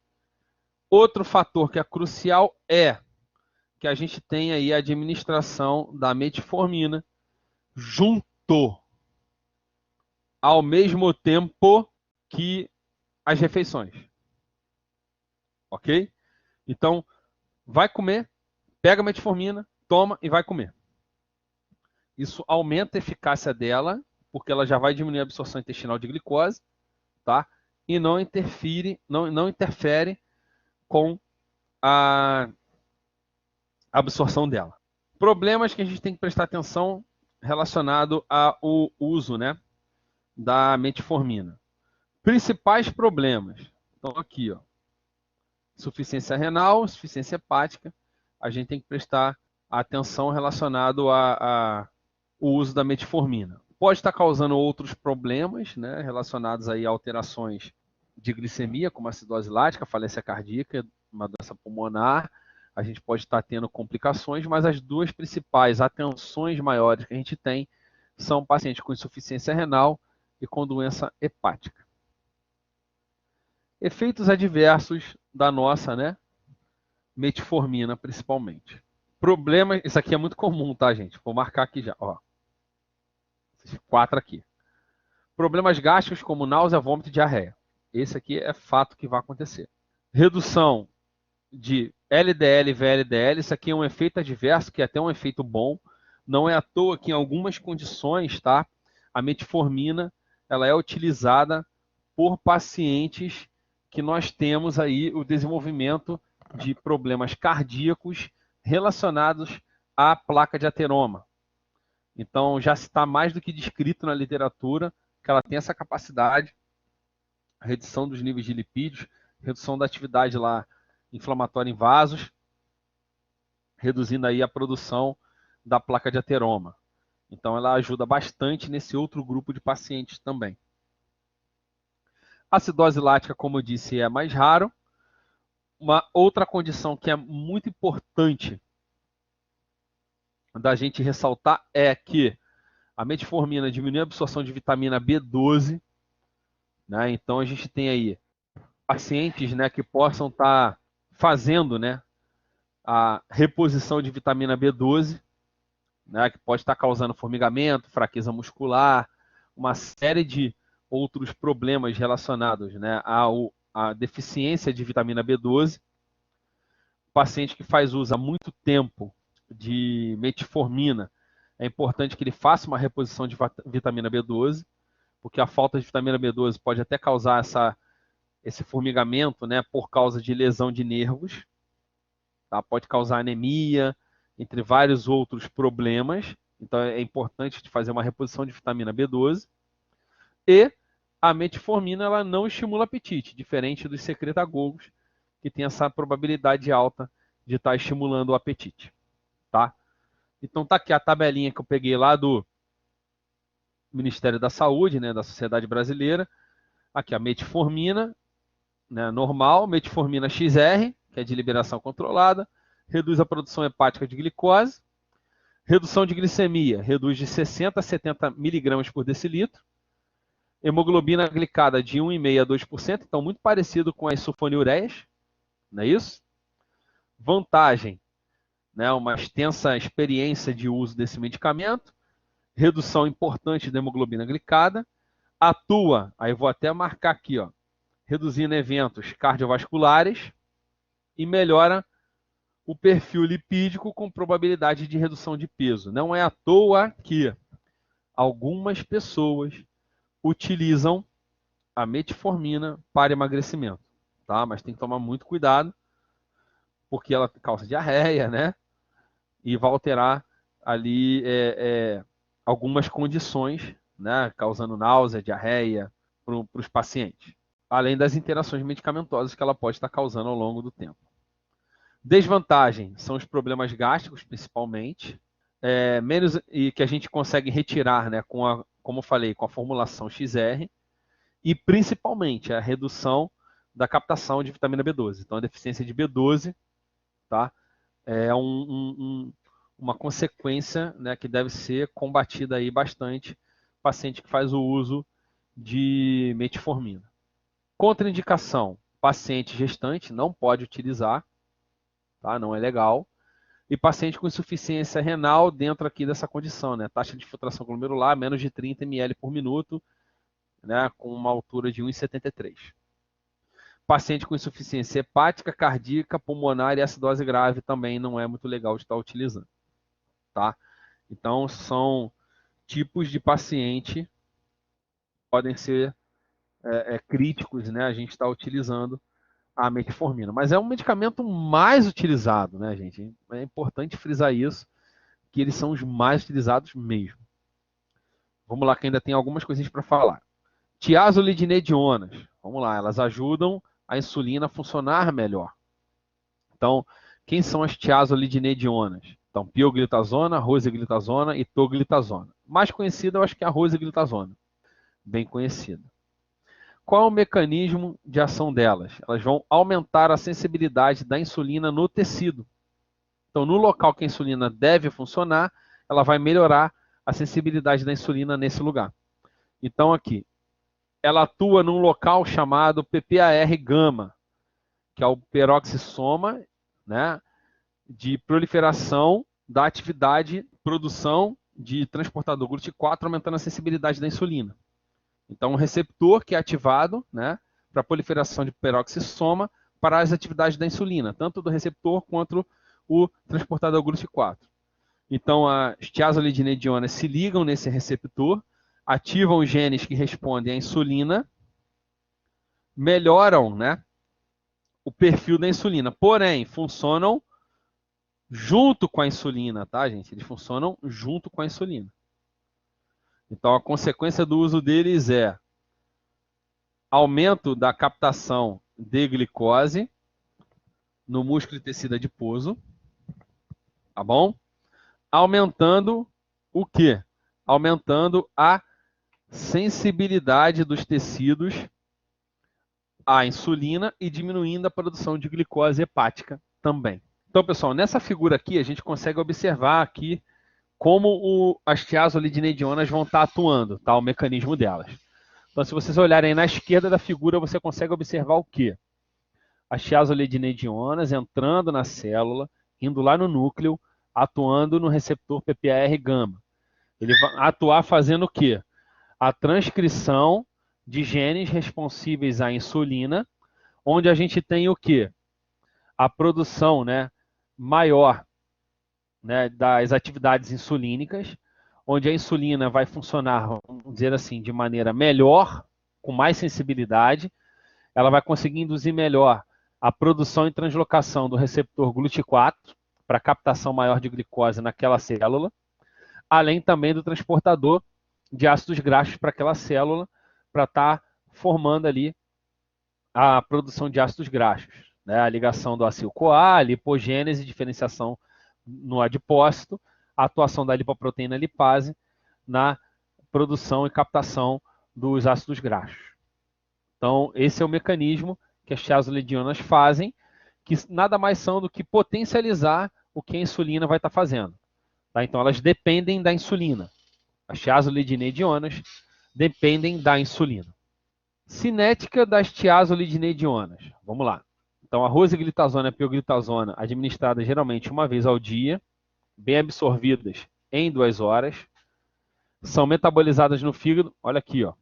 Outro fator que é crucial é que a gente tem aí a administração da metformina junto, ao mesmo tempo que as refeições. Ok? Então, vai comer, pega a metformina, toma e vai comer. Isso aumenta a eficácia dela, porque ela já vai diminuir a absorção intestinal de glicose, tá? E não interfere com a absorção dela. Problemas que a gente tem que prestar atenção relacionado ao uso, né, da metformina. Principais problemas. Então aqui, ó, insuficiência renal, insuficiência hepática. A gente tem que prestar atenção relacionado ao uso da metformina. Pode estar causando outros problemas, né, relacionados aí a alterações de glicemia, como acidose lática, falência cardíaca, uma doença pulmonar. A gente pode estar tendo complicações, mas as 2 principais atenções maiores que a gente tem são pacientes com insuficiência renal e com doença hepática. Efeitos adversos da nossa, né, metformina, principalmente. Problemas, isso aqui é muito comum, tá, gente? Vou marcar aqui já, ó. Esses 4 aqui. Problemas gástricos como náusea, vômito e diarreia. Esse aqui é fato que vai acontecer. Redução de LDL e VLDL, isso aqui é um efeito adverso, que é até um efeito bom. Não é à toa que em algumas condições, tá, a metformina ela é utilizada por pacientes que nós temos aí o desenvolvimento de problemas cardíacos relacionados à placa de ateroma. Então, já está mais do que descrito na literatura que ela tem essa capacidade, redução dos níveis de lipídios, redução da atividade lá inflamatória em vasos, reduzindo aí a produção da placa de ateroma. Então, ela ajuda bastante nesse outro grupo de pacientes também. Acidose lática, como eu disse, é mais raro. Uma outra condição que é muito importante da gente ressaltar é que a metformina diminui a absorção de vitamina B12, né? Então a gente tem aí pacientes, né, que possam estar fazendo, né, a reposição de vitamina B12, né, que pode estar causando formigamento, fraqueza muscular, uma série de outros problemas relacionados, né, à deficiência de vitamina B12. O paciente que faz uso há muito tempo de metformina, é importante que ele faça uma reposição de vitamina B12, porque a falta de vitamina B12 pode até causar esse formigamento, né, por causa de lesão de nervos, tá? Pode causar anemia, entre vários outros problemas. Então é importante de fazer uma reposição de vitamina B12. E a metformina ela não estimula apetite, diferente dos secretagogos, que tem essa probabilidade alta de estar estimulando o apetite. Tá? Então tá aqui a tabelinha que eu peguei lá do Ministério da Saúde, né, da Sociedade Brasileira. Aqui a metformina, né, normal, metformina XR, que é de liberação controlada, reduz a produção hepática de glicose, redução de glicemia, reduz de 60 a 70 miligramas por decilitro, hemoglobina glicada de 1,5% a 2%, então muito parecido com as sulfonilureias, não é isso? Vantagem, né, uma extensa experiência de uso desse medicamento, redução importante da hemoglobina glicada, atua, aí eu vou até marcar aqui, ó, reduzindo eventos cardiovasculares e melhora o perfil lipídico com probabilidade de redução de peso. Não é à toa que algumas pessoas utilizam a metformina para emagrecimento, tá? Mas tem que tomar muito cuidado, porque ela causa diarreia, né? E vai alterar ali algumas condições, né? Causando náusea, diarreia para os pacientes. Além das interações medicamentosas que ela pode estar causando ao longo do tempo. Desvantagem são os problemas gástricos, principalmente, menos e que a gente consegue retirar, né, como eu falei, com a formulação XR, e principalmente a redução da captação de vitamina B12. Então, a deficiência de B12, tá, é uma consequência, né, que deve ser combatida aí bastante paciente que faz o uso de metformina. Contraindicação: paciente gestante não pode utilizar, tá? Não é legal. E paciente com insuficiência renal dentro aqui dessa condição, né? Taxa de filtração glomerular menos de 30 ml por minuto, né? Com uma altura de 1,73. Paciente com insuficiência hepática, cardíaca, pulmonar e acidose grave também não é muito legal de estar utilizando, tá? Então são tipos de paciente que podem ser críticos, né? A gente está utilizando a metformina. Mas é um medicamento mais utilizado, né, gente? É importante frisar isso, que eles são os mais utilizados mesmo. Vamos lá, que ainda tem algumas coisinhas para falar. Tiazolidinedionas. Vamos lá, elas ajudam a insulina a funcionar melhor. Então, quem são as tiazolidinedionas? Então, pioglitazona, rosiglitazona e toglitazona. Mais conhecida, eu acho que é a rosiglitazona. Bem conhecida. Qual é o mecanismo de ação delas? Elas vão aumentar a sensibilidade da insulina no tecido. Então, no local que a insulina deve funcionar, ela vai melhorar a sensibilidade da insulina nesse lugar. Então, aqui, ela atua num local chamado PPAR-gama, que é o peroxissoma, né, de proliferação da atividade produção de transportador GLUT4, aumentando a sensibilidade da insulina. Então, um receptor que é ativado, né, para a proliferação de peroxissoma para as atividades da insulina, tanto do receptor quanto o transportador GLUT4. Então, as tiazolidinedionas se ligam nesse receptor, ativam os genes que respondem à insulina, melhoram, né, o perfil da insulina. Porém, funcionam junto com a insulina, tá, gente? Eles funcionam junto com a insulina. Então, a consequência do uso deles é aumento da captação de glicose no músculo e tecido adiposo, tá bom? Aumentando o quê? Aumentando a sensibilidade dos tecidos à insulina e diminuindo a produção de glicose hepática também. Então, pessoal, nessa figura aqui a gente consegue observar aqui como as tiazolidinedionas vão estar atuando, tá? O mecanismo delas. Então, se vocês olharem na esquerda da figura, você consegue observar o quê? As tiazolidinedionas entrando na célula, indo lá no núcleo, atuando no receptor PPAR-gama. Ele vai atuar fazendo o quê? A transcrição de genes responsíveis à insulina, onde a gente tem o quê? A produção, né, maior, né, das atividades insulínicas, onde a insulina vai funcionar, vamos dizer assim, de maneira melhor, com mais sensibilidade, ela vai conseguir induzir melhor a produção e translocação do receptor GLUT4 para captação maior de glicose naquela célula. além também do transportador de ácidos graxos para aquela célula, para estar formando ali a produção de ácidos graxos, né? A ligação do acil-CoA, a lipogênese, diferenciação no adipócito, a atuação da lipoproteína lipase na produção e captação dos ácidos graxos. Então, esse é o mecanismo que as tiazolidionas fazem, que nada mais são do que potencializar o que a insulina vai estar fazendo. Tá? Então, elas dependem da insulina. As tiazolidinedionas dependem da insulina. Cinética das tiazolidinedionas. Vamos lá. Então, a rosiglitazona e a pioglitazona, administradas geralmente uma vez ao dia, bem absorvidas em 2 horas, são metabolizadas no fígado. Olha aqui, ó.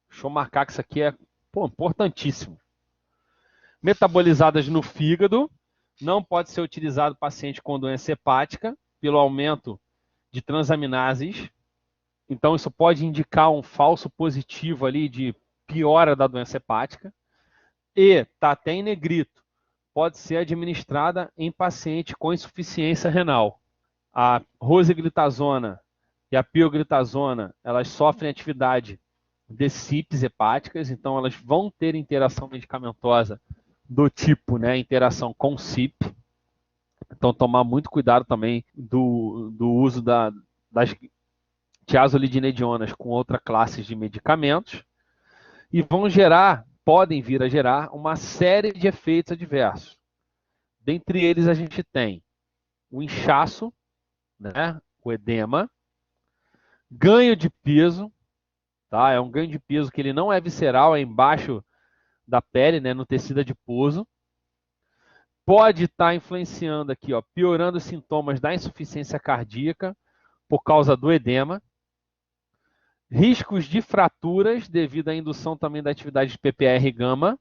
Deixa eu marcar que isso aqui é importantíssimo. Metabolizadas no fígado, não pode ser utilizado paciente com doença hepática, pelo aumento de transaminases. Então, isso pode indicar um falso positivo ali de piora da doença hepática. E está até em negrito, pode ser administrada em paciente com insuficiência renal. A rosiglitazona e a pioglitazona, elas sofrem atividade de CYPs hepáticas, então elas vão ter interação medicamentosa do tipo, né, interação com CYP. Então, tomar muito cuidado também do uso das tiazolidinedionas com outra classe de medicamentos. E podem vir a gerar uma série de efeitos adversos. Dentre eles, a gente tem o inchaço, né, o edema, ganho de peso, tá? É um ganho de peso que ele não é visceral, é embaixo da pele, né, no tecido adiposo. Pode estar influenciando aqui, ó, piorando os sintomas da insuficiência cardíaca por causa do edema. Riscos de fraturas devido à indução também da atividade de PPR gama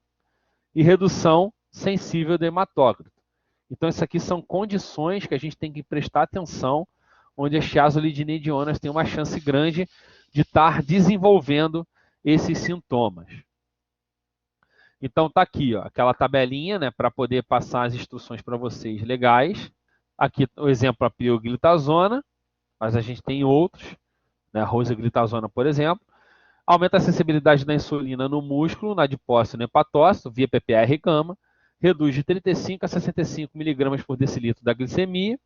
e redução sensível do hematócrito. Então, isso aqui são condições que a gente tem que prestar atenção, onde as tiazolidinedionas têm uma chance grande de estar desenvolvendo esses sintomas. Então, está aqui, ó, aquela tabelinha, né, para poder passar as instruções para vocês legais. Aqui o exemplo, a pioglitazona, mas a gente tem outros, né, a rosiglitazona, por exemplo. Aumenta a sensibilidade da insulina no músculo, na adipócito e no hepatócito, via PPR gama. Reduz de 35 a 65 mg por decilitro da glicemia.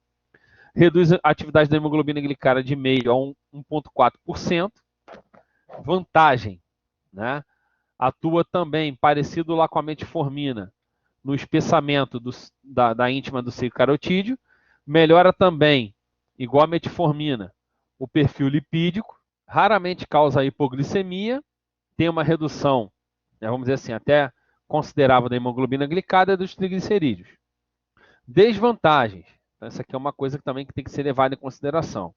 Reduz a atividade da hemoglobina glicada de meio a 1,4%. Vantagem, né? Atua também, parecido lá com a metformina, no espessamento da íntima do ciclo carotídeo. Melhora também, igual a metformina, o perfil lipídico. Raramente causa hipoglicemia. Tem uma redução, né, vamos dizer assim, até considerável da hemoglobina glicada e dos triglicerídeos. Desvantagens. Então, essa aqui é uma coisa que também tem que ser levada em consideração.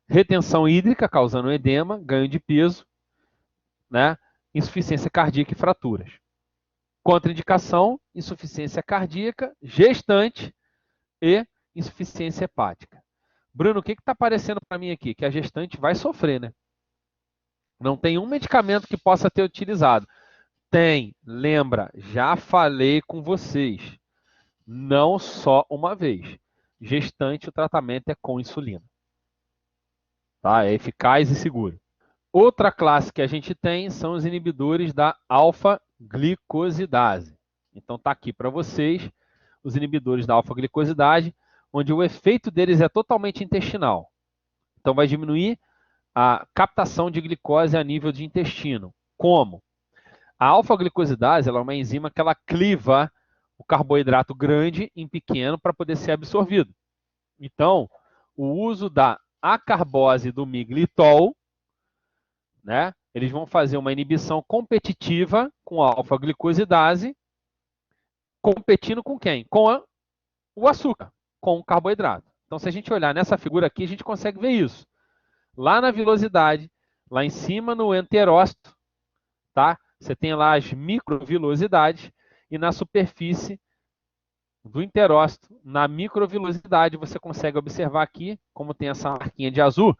Retenção hídrica, causando edema, ganho de peso, né? Insuficiência cardíaca e fraturas. Contraindicação, insuficiência cardíaca, gestante e insuficiência hepática. Bruno, o que está aparecendo para mim aqui? Que a gestante vai sofrer, né? Não tem um medicamento que possa ter utilizado. Tem, lembra, já falei com vocês. Não só uma vez. Gestante, o tratamento é com insulina. Tá? É eficaz e seguro. Outra classe que a gente tem são os inibidores da alfa-glicosidase. Então está aqui para vocês os inibidores da alfa-glicosidase, onde o efeito deles é totalmente intestinal. Então vai diminuir a captação de glicose a nível de intestino. Como? A alfa-glicosidase ela é uma enzima que ela cliva o carboidrato grande em pequeno para poder ser absorvido. Então, o uso da acarbose do miglitol, né, eles vão fazer uma inibição competitiva com a alfa-glicosidase, competindo com quem? Com o açúcar, com o carboidrato. Então, se a gente olhar nessa figura aqui, a gente consegue ver isso. Lá na vilosidade, lá em cima no enterócito, tá? Você tem lá as microvilosidades e na superfície do enterócito, na microvilosidade, você consegue observar aqui, como tem essa marquinha de azul,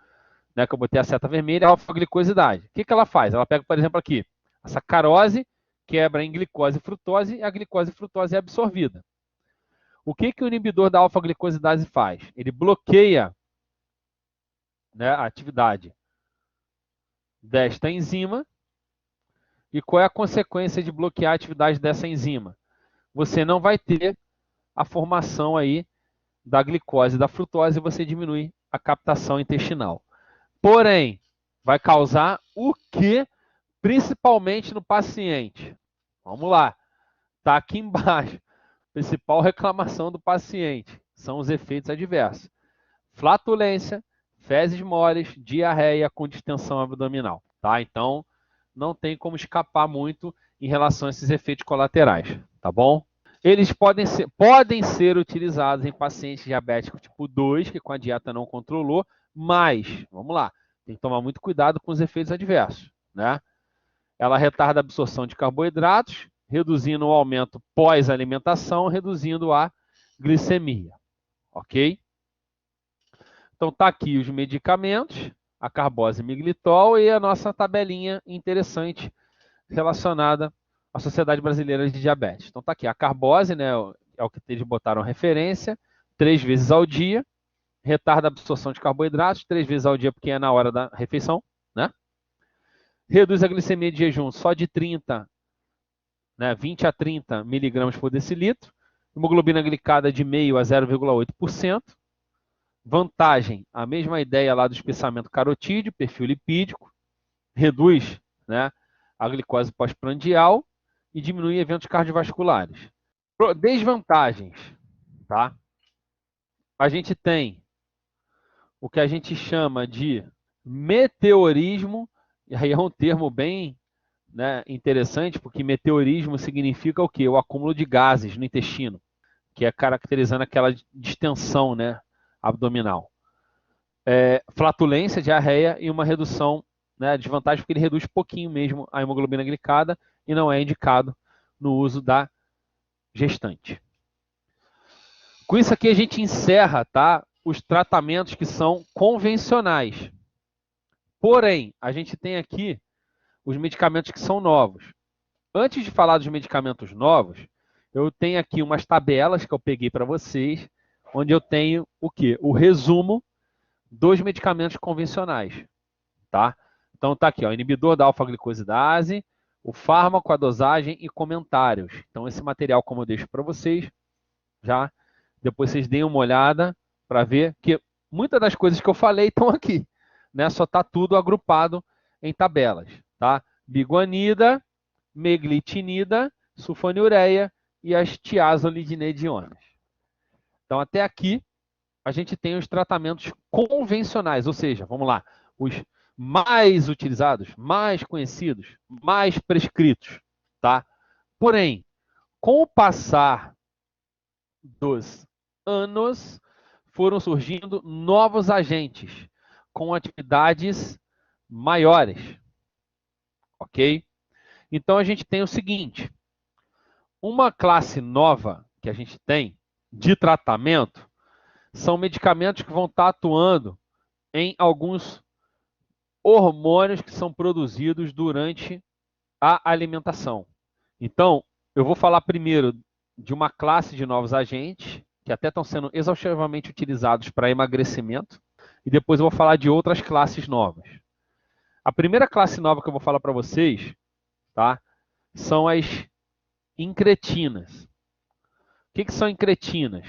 né, que eu botei a seta vermelha, a alfa-glicosidade. O que ela faz? Ela pega, por exemplo, aqui, a sacarose, quebra em glicose e frutose, e a glicose e frutose é absorvida. O que o inibidor da alfa-glicosidase faz? Ele bloqueia, né, a atividade desta enzima. E qual é a consequência de bloquear a atividade dessa enzima? Você não vai ter a formação aí da glicose e da frutose e você diminui a captação intestinal. Porém, vai causar o que? Principalmente no paciente. Vamos lá. Está aqui embaixo. Principal reclamação do paciente são os efeitos adversos. Flatulência, fezes moles, diarreia com distensão abdominal. Tá? Então, não tem como escapar muito em relação a esses efeitos colaterais. Tá bom? Eles podem ser utilizados em pacientes diabéticos tipo 2, que com a dieta não controlou, mas, vamos lá, tem que tomar muito cuidado com os efeitos adversos, né? Ela retarda a absorção de carboidratos, reduzindo o aumento pós-alimentação, reduzindo a glicemia, ok? Então tá aqui os medicamentos, a carbose miglitol e a nossa tabelinha interessante relacionada à Sociedade Brasileira de Diabetes. Então tá aqui, a carbose, né, é o que eles botaram referência, 3 vezes ao dia, retarda a absorção de carboidratos, 3 vezes ao dia porque é na hora da refeição, né? Reduz a glicemia de jejum só de 30, né, 20 a 30 miligramas por decilitro, hemoglobina glicada de meio a 0,8%. Vantagem, a mesma ideia lá do espessamento carotídeo, perfil lipídico, reduz, né, a glicose pós-prandial e diminui eventos cardiovasculares. Desvantagens, tá? A gente tem o que a gente chama de meteorismo, e aí é um termo bem, né, interessante, porque meteorismo significa o quê? O acúmulo de gases no intestino, que é caracterizando aquela distensão, né, abdominal. Flatulência, diarreia e uma redução, né, desvantagem porque ele reduz pouquinho mesmo a hemoglobina glicada e não é indicado no uso da gestante. Com isso aqui a gente encerra, tá, os tratamentos que são convencionais. Porém, a gente tem aqui os medicamentos que são novos. Antes de falar dos medicamentos novos, eu tenho aqui umas tabelas que eu peguei para vocês, onde eu tenho o quê? O resumo dos medicamentos convencionais, tá? Então tá aqui, ó, inibidor da alfa-glicosidase, o fármaco, a dosagem e comentários. Então esse material, como eu deixo para vocês, já depois vocês deem uma olhada para ver que muitas das coisas que eu falei estão aqui, né? Só tá tudo agrupado em tabelas, tá? Biguanida, meglitinida, sulfonilureia e as tiazolidinedionas. Então até aqui a gente tem os tratamentos convencionais, ou seja, vamos lá, os mais utilizados, mais conhecidos, mais prescritos, tá? Porém, com o passar dos anos, foram surgindo novos agentes com atividades maiores, ok? Então a gente tem o seguinte, uma classe nova que a gente tem de tratamento são medicamentos que vão estar atuando em alguns hormônios que são produzidos durante a alimentação. Então, eu vou falar primeiro de uma classe de novos agentes, que até estão sendo exaustivamente utilizados para emagrecimento, e depois eu vou falar de outras classes novas. A primeira classe nova que eu vou falar para vocês, tá, são as incretinas. O que são incretinas?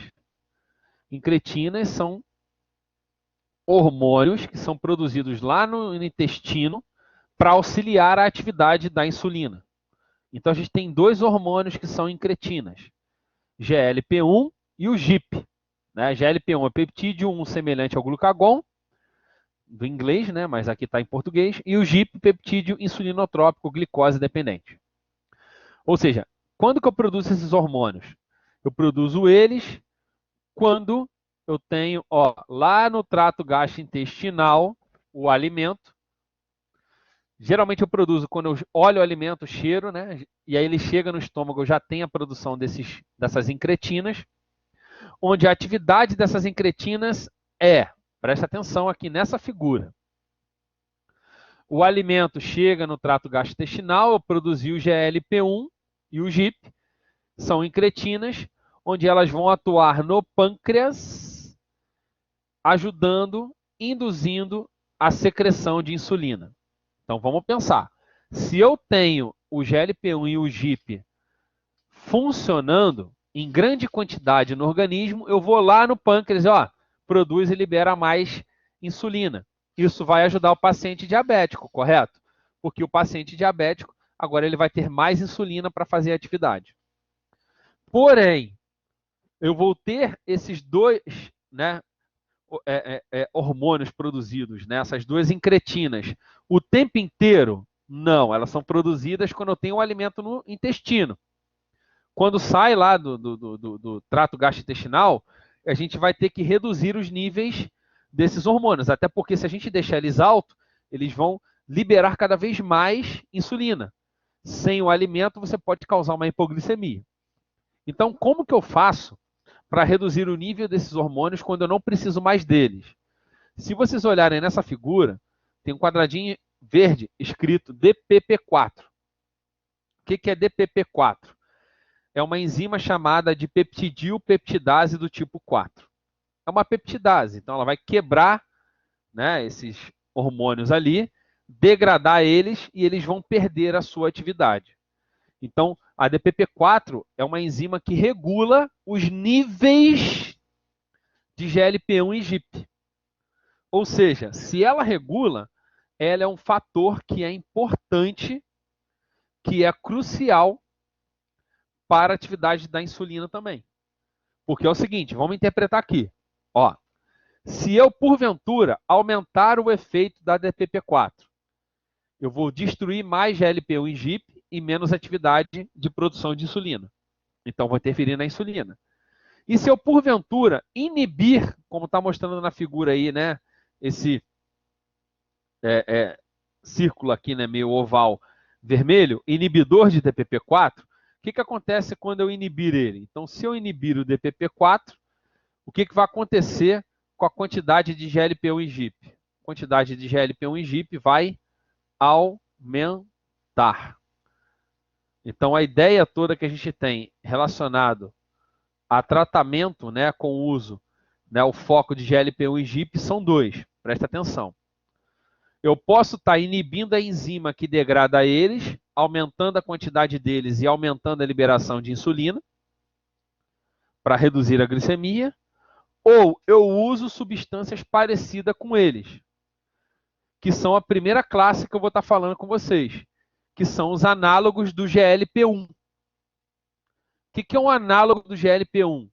Incretinas são hormônios que são produzidos lá no intestino para auxiliar a atividade da insulina. Então a gente tem dois hormônios que são incretinas, GLP-1 e o GIP. Né? GLP-1 é peptídeo 1 semelhante ao glucagon, do inglês, né? Mas aqui está em português, e o GIP, peptídeo insulinotrópico, glicose dependente. Ou seja, quando que eu produzo esses hormônios? Eu produzo eles quando eu tenho, ó, lá no trato gastrointestinal, o alimento. Geralmente eu produzo quando eu olho o alimento, o cheiro, né? E aí ele chega no estômago, eu já tenho a produção dessas incretinas, onde a atividade dessas incretinas presta atenção aqui nessa figura. O alimento chega no trato gastrointestinal, eu produzi o GLP-1 e o GIP, são incretinas, onde elas vão atuar no pâncreas, ajudando, induzindo a secreção de insulina. Então vamos pensar. Se eu tenho o GLP-1 e o GIP funcionando em grande quantidade no organismo, eu vou lá no pâncreas, ó, produz e libera mais insulina. Isso vai ajudar o paciente diabético, correto? Porque o paciente diabético, agora ele vai ter mais insulina para fazer a atividade. Porém, eu vou ter esses dois, né, hormônios produzidos, né, essas duas incretinas, o tempo inteiro? Não, elas são produzidas quando eu tenho um alimento no intestino. Quando sai lá do trato gastrointestinal, a gente vai ter que reduzir os níveis desses hormônios, até porque se a gente deixar eles altos, eles vão liberar cada vez mais insulina. Sem o alimento, você pode causar uma hipoglicemia. Então, como que eu faço para reduzir o nível desses hormônios quando eu não preciso mais deles? Se vocês olharem nessa figura, tem um quadradinho verde escrito DPP4. O que é DPP4? É uma enzima chamada de peptidilpeptidase do tipo 4. É uma peptidase, então ela vai quebrar, né, esses hormônios ali, degradar eles e eles vão perder a sua atividade. Então, a DPP4 é uma enzima que regula os níveis de GLP-1 e GIP. Ou seja, se ela regula, ela é um fator que é importante, que é crucial para a atividade da insulina também. Porque é o seguinte, vamos interpretar aqui. Ó, se eu, porventura, aumentar o efeito da DPP4, eu vou destruir mais GLP-1 e GIP e menos atividade de produção de insulina. Então, vou interferir na insulina. E se eu, porventura, inibir, como está mostrando na figura aí, né, esse círculo aqui, né, meio oval vermelho, inibidor de DPP4, o que acontece quando eu inibir ele? Então, se eu inibir o DPP4, o que vai acontecer com a quantidade de GLP-1 e GIP? A quantidade de GLP-1 e GIP vai aumentar. Então, a ideia toda que a gente tem relacionado a tratamento, né, com o uso, né, o foco de GLP-1 e GIP são dois. Presta atenção. Eu posso estar inibindo a enzima que degrada eles, aumentando a quantidade deles e aumentando a liberação de insulina para reduzir a glicemia, ou eu uso substâncias parecidas com eles, que são a primeira classe que eu vou estar falando com vocês, que são os análogos do GLP-1. O que é um análogo do GLP-1?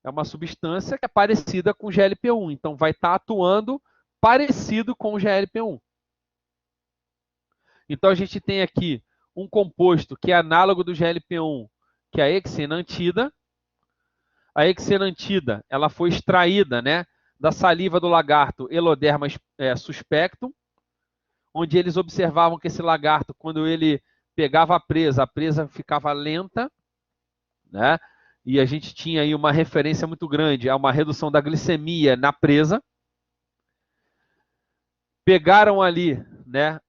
É uma substância que é parecida com o GLP-1, então vai estar atuando parecido com o GLP-1. Então a gente tem aqui um composto que é análogo do GLP-1, que é a hexenantida. A hexenantida, ela foi extraída, né, da saliva do lagarto Eloderma suspectum, onde eles observavam que esse lagarto, quando ele pegava a presa ficava lenta, né? E a gente tinha aí uma referência muito grande a uma redução da glicemia na presa. Pegaram ali, né,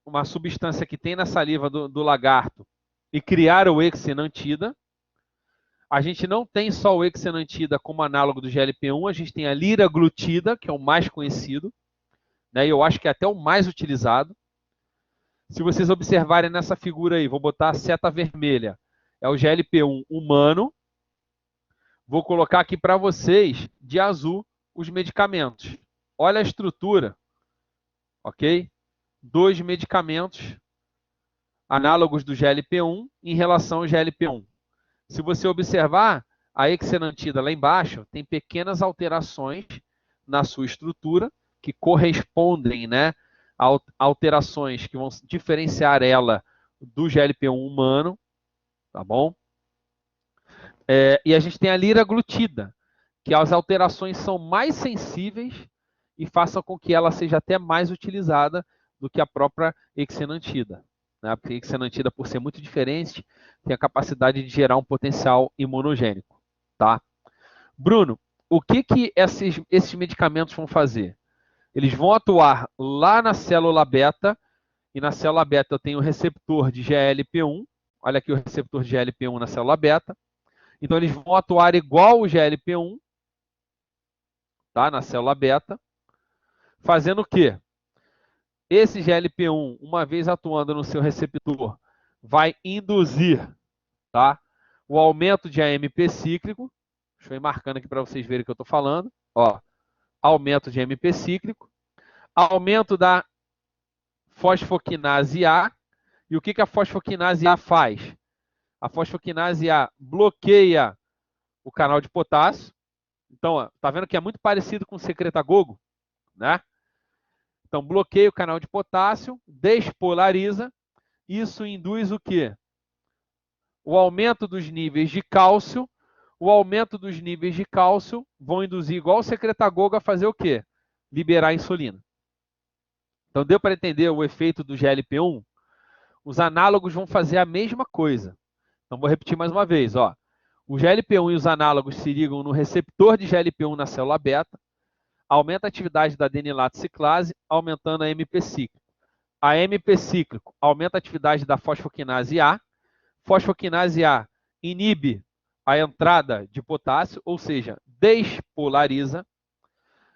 uma substância que tem na saliva do lagarto e criaram o hexenantida. A gente não tem só o hexenantida como análogo do GLP-1, a gente tem a liraglutida, que é o mais conhecido, né, e eu acho que é até o mais utilizado. Se vocês observarem nessa figura aí, vou botar a seta vermelha, é o GLP-1 humano. Vou colocar aqui para vocês, de azul, os medicamentos. Olha a estrutura, ok? 2 medicamentos análogos do GLP-1 em relação ao GLP-1. Se você observar, a hexenantida lá embaixo tem pequenas alterações na sua estrutura que correspondem, né, a alterações que vão diferenciar ela do GLP-1 humano, tá bom? E a gente tem a liraglutida, que as alterações são mais sensíveis e façam com que ela seja até mais utilizada do que a própria hexenantida. Né? Porque a hexenantida, por ser muito diferente, tem a capacidade de gerar um potencial imunogênico. Tá? Bruno, o que esses medicamentos vão fazer? Eles vão atuar lá na célula beta, e na célula beta eu tenho o receptor de GLP-1, olha aqui o receptor de GLP-1 na célula beta, Então, eles vão atuar igual o GLP-1, tá? Na célula beta, fazendo o quê? Esse GLP-1, uma vez atuando no seu receptor, vai induzir, tá? O aumento de AMP cíclico. Deixa eu ir marcando aqui para vocês verem o que eu estou falando. Ó, aumento de AMP cíclico, aumento da fosfoquinase A. E o que a fosfoquinase A faz? A fosfoquinase A bloqueia o canal de potássio. Então, ó, tá vendo que é muito parecido com o secretagogo, né? Então, bloqueia o canal de potássio, despolariza. Isso induz o quê? O aumento dos níveis de cálcio. O aumento dos níveis de cálcio vão induzir, igual o secretagogo, a fazer o quê? Liberar a insulina. Então, deu para entender o efeito do GLP-1? Os análogos vão fazer a mesma coisa. Então, vou repetir mais uma vez. Ó. O GLP-1 e os análogos se ligam no receptor de GLP-1 na célula beta, aumenta a atividade da adenilato ciclase, aumentando a MP cíclico. A MP cíclico aumenta a atividade da fosfoquinase A. Fosfoquinase A inibe a entrada de potássio, ou seja, despolariza.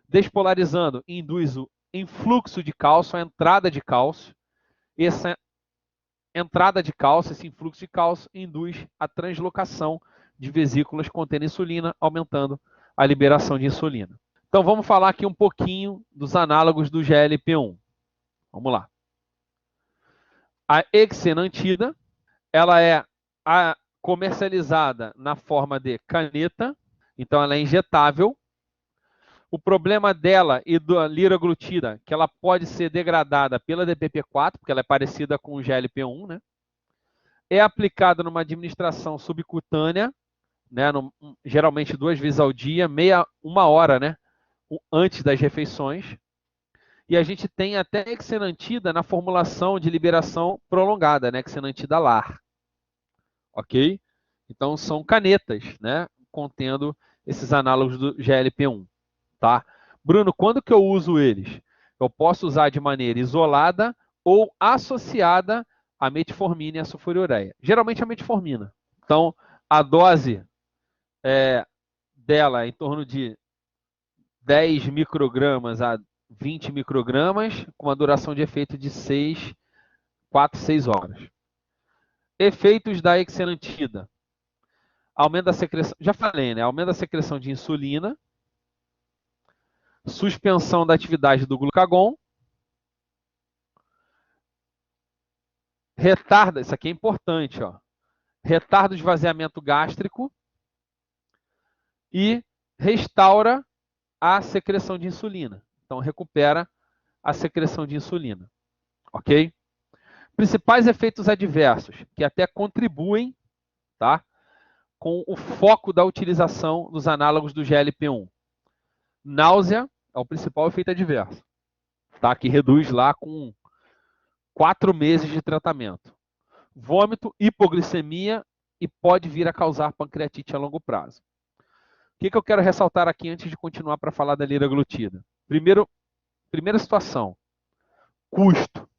Despolarizando, induz o influxo de cálcio, a entrada de cálcio. Essa entrada de cálcio, esse influxo de cálcio, induz a translocação de vesículas contendo insulina, aumentando a liberação de insulina. Então, vamos falar aqui um pouquinho dos análogos do GLP-1. Vamos lá. A exenantida, ela é comercializada na forma de caneta, então ela é injetável. O problema dela e da liraglutida, que ela pode ser degradada pela DPP-4, porque ela é parecida com o GLP-1, né? É aplicada numa administração subcutânea, né? Geralmente 2 vezes ao dia, uma hora, né? Antes das refeições. E a gente tem até exenantida na formulação de liberação prolongada, né? Exenantida LAR. Ok? Então são canetas, né? Contendo esses análogos do GLP-1. Tá? Bruno, quando que eu uso eles? Eu posso usar de maneira isolada ou associada à metformina e à sulfurilureia. Geralmente a metformina. Então, a dose dela é em torno de 10 microgramas a 20 microgramas, com uma duração de efeito de 4, 6 horas. Efeitos da exenantida. Aumento da secreção, já falei, né? Aumento da secreção de insulina, suspensão da atividade do glucagon, retarda, isso aqui é importante, ó, retarda o esvaziamento gástrico e restaura a secreção de insulina. Então, recupera a secreção de insulina, ok? Principais efeitos adversos, que até contribuem, tá, com o foco da utilização dos análogos do GLP-1. Náusea é o principal efeito adverso, tá, que reduz lá com 4 meses de tratamento. Vômito, hipoglicemia e pode vir a causar pancreatite a longo prazo. O que eu quero ressaltar aqui antes de continuar para falar da liraglutida? Primeira situação, custo.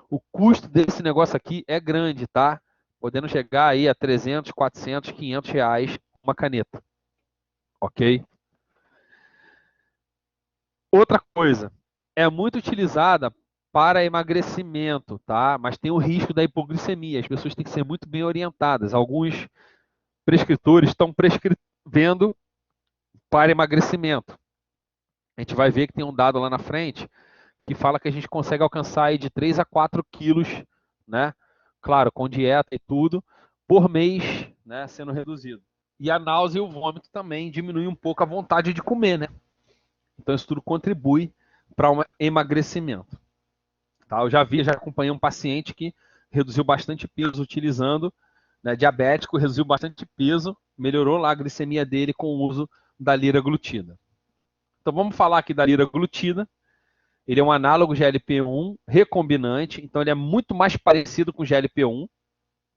O custo desse negócio aqui é grande, tá? Podendo chegar aí a 300, 400, 500 reais uma caneta. Ok? Outra coisa, é muito utilizada para emagrecimento, tá? Mas tem o risco da hipoglicemia. As pessoas têm que ser muito bem orientadas. Alguns prescritores estão prescrevendo para emagrecimento. A gente vai ver que tem um dado lá na frente que fala que a gente consegue alcançar aí de 3 a 4 quilos, né? Claro, com dieta e tudo, por mês, né? Sendo reduzido. E a náusea e o vômito também diminuem um pouco a vontade de comer, né? Então isso tudo contribui para um emagrecimento. Tá? Eu já acompanhei um paciente que reduziu bastante peso utilizando, né, diabético, reduziu bastante peso, melhorou lá a glicemia dele com o uso da liraglutida. Então vamos falar aqui da liraglutida. Ele é um análogo GLP-1 recombinante, então ele é muito mais parecido com o GLP-1,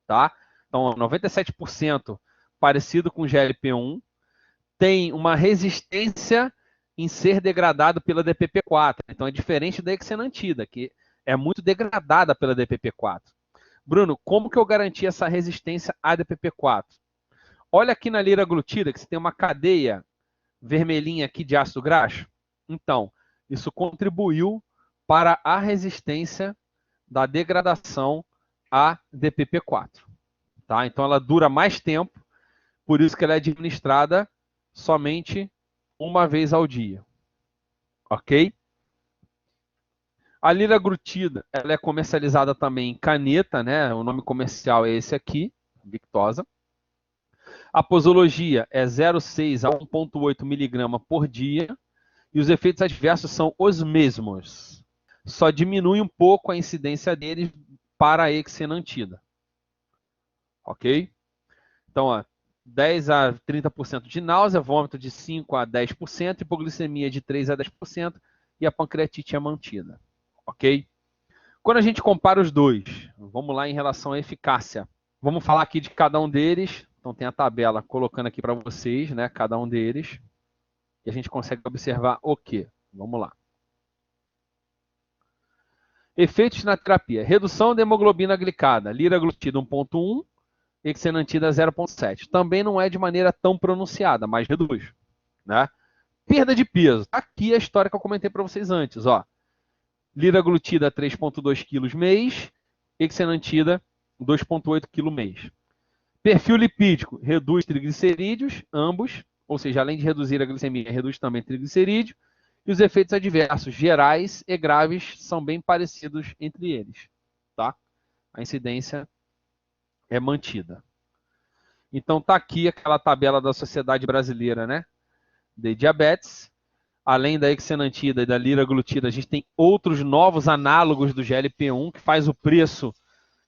tá? Então 97% parecido com o GLP-1, tem uma resistência em ser degradado pela DPP-4, então é diferente da exenantida, que é muito degradada pela DPP-4. Bruno, como que eu garanti essa resistência à DPP-4? Olha aqui na liraglutida que você tem uma cadeia vermelhinha aqui de ácido graxo. Então, isso contribuiu para a resistência da degradação a DPP-4. Tá? Então, ela dura mais tempo, por isso que ela é administrada somente uma vez ao dia. Ok? A liraglutida, ela é comercializada também em caneta, né? O nome comercial é esse aqui, Victoza. A posologia é 0,6 a 1,8 miligrama por dia e os efeitos adversos são os mesmos. Só diminui um pouco a incidência deles para a exenantida. Ok? Então, ó, 10 a 30% de náusea, vômito de 5 a 10%, hipoglicemia de 3 a 10% e a pancreatite é mantida. Ok? Quando a gente compara os dois, vamos lá em relação à eficácia. Vamos falar aqui de cada um deles. Então tem a tabela colocando aqui para vocês, né, cada um deles. E a gente consegue observar o quê? Vamos lá. Efeitos na terapia. Redução da hemoglobina glicada. Liraglutida 1,1, exenantida 0,7. Também não é de maneira tão pronunciada, mas reduz. Né? Perda de peso. Aqui a história que eu comentei para vocês antes. Ó. Liraglutida 3,2 kg mês, exenantida 2,8 kg mês. Perfil lipídico, reduz triglicerídeos, ambos, ou seja, além de reduzir a glicemia, reduz também triglicerídeo, e os efeitos adversos gerais e graves são bem parecidos entre eles, tá? A incidência é mantida. Então tá aqui aquela tabela da Sociedade Brasileira, né, de Diabetes. Além da exenantida e da liraglutida, a gente tem outros novos análogos do GLP-1 que faz o preço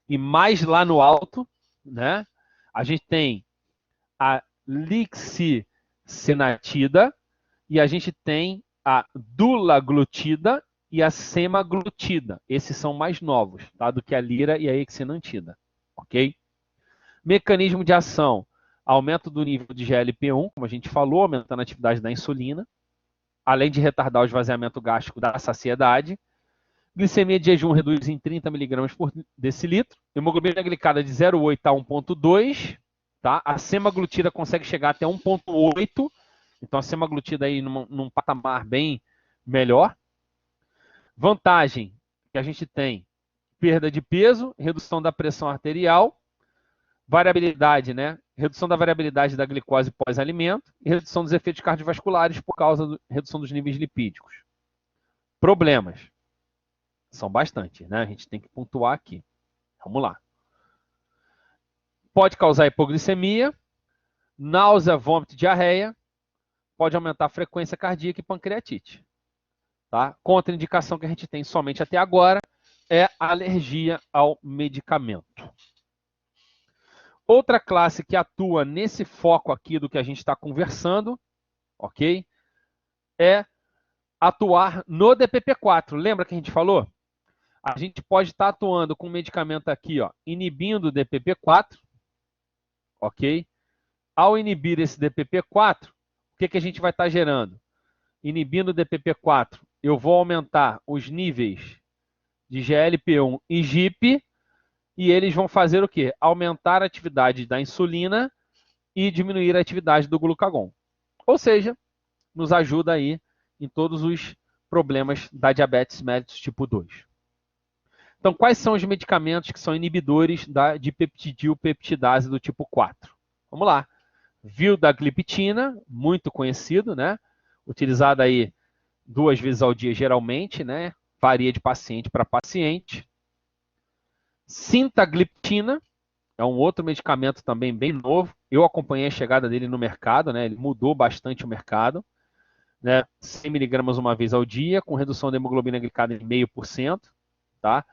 ir mais lá no alto, né? A gente tem a lixisenatida e a gente tem a dulaglutida e a semaglutida. Esses são mais novos, tá? Do que a lira e a exenantida, ok? Mecanismo de ação: aumento do nível de GLP-1, como a gente falou, aumentando a atividade da insulina, além de retardar o esvaziamento gástrico da saciedade. Glicemia de jejum reduz em 30 mg por decilitro. Hemoglobina glicada de 0,8 a 1,2. Tá? A semaglutida consegue chegar até 1,8. Então a semaglutida aí num patamar bem melhor. Vantagem que a gente tem: perda de peso, redução da pressão arterial, variabilidade, né? Redução da variabilidade da glicose pós-alimento e redução dos efeitos cardiovasculares por causa da redução dos níveis lipídicos. Problemas. São bastante, né? A gente tem que pontuar aqui. Vamos lá. Pode causar hipoglicemia, náusea, vômito e diarreia. Pode aumentar a frequência cardíaca e pancreatite. Tá? Contraindicação que a gente tem somente até agora é a alergia ao medicamento. Outra classe que atua nesse foco aqui do que a gente está conversando, ok? É atuar no DPP-4. Lembra que a gente falou? A gente pode estar atuando com um medicamento aqui, ó, inibindo o DPP-4, ok? Ao inibir esse DPP-4, o que a gente vai estar gerando? Inibindo o DPP-4, eu vou aumentar os níveis de GLP-1 e GIP, e eles vão fazer o quê? Aumentar a atividade da insulina e diminuir a atividade do glucagon. Ou seja, nos ajuda aí em todos os problemas da diabetes mellitus tipo 2. Então, quais são os medicamentos que são inibidores da dipeptidilpeptidase do tipo 4? Vamos lá. Vildagliptina, muito conhecido, né? Utilizado aí 2 vezes ao dia geralmente, né? Varia de paciente para paciente. Sitagliptina é um outro medicamento também bem novo. Eu acompanhei a chegada dele no mercado, né? Ele mudou bastante o mercado. Né? 100 mg uma vez ao dia, com redução da hemoglobina glicada em 0,5%. Tá?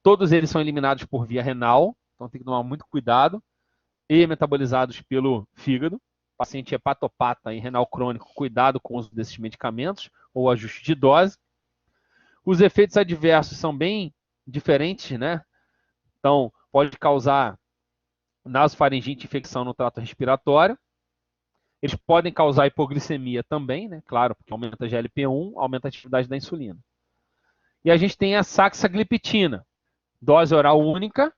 Todos eles são eliminados por via renal, então tem que tomar muito cuidado. E metabolizados pelo fígado. Paciente hepatopata em renal crônico, cuidado com o uso desses medicamentos ou ajuste de dose. Os efeitos adversos são bem diferentes, né? Então, pode causar nasofaringite, infecção no trato respiratório. Eles podem causar hipoglicemia também, né? Claro, porque aumenta a GLP-1, aumenta a atividade da insulina. E a gente tem a saxagliptina, dose oral única,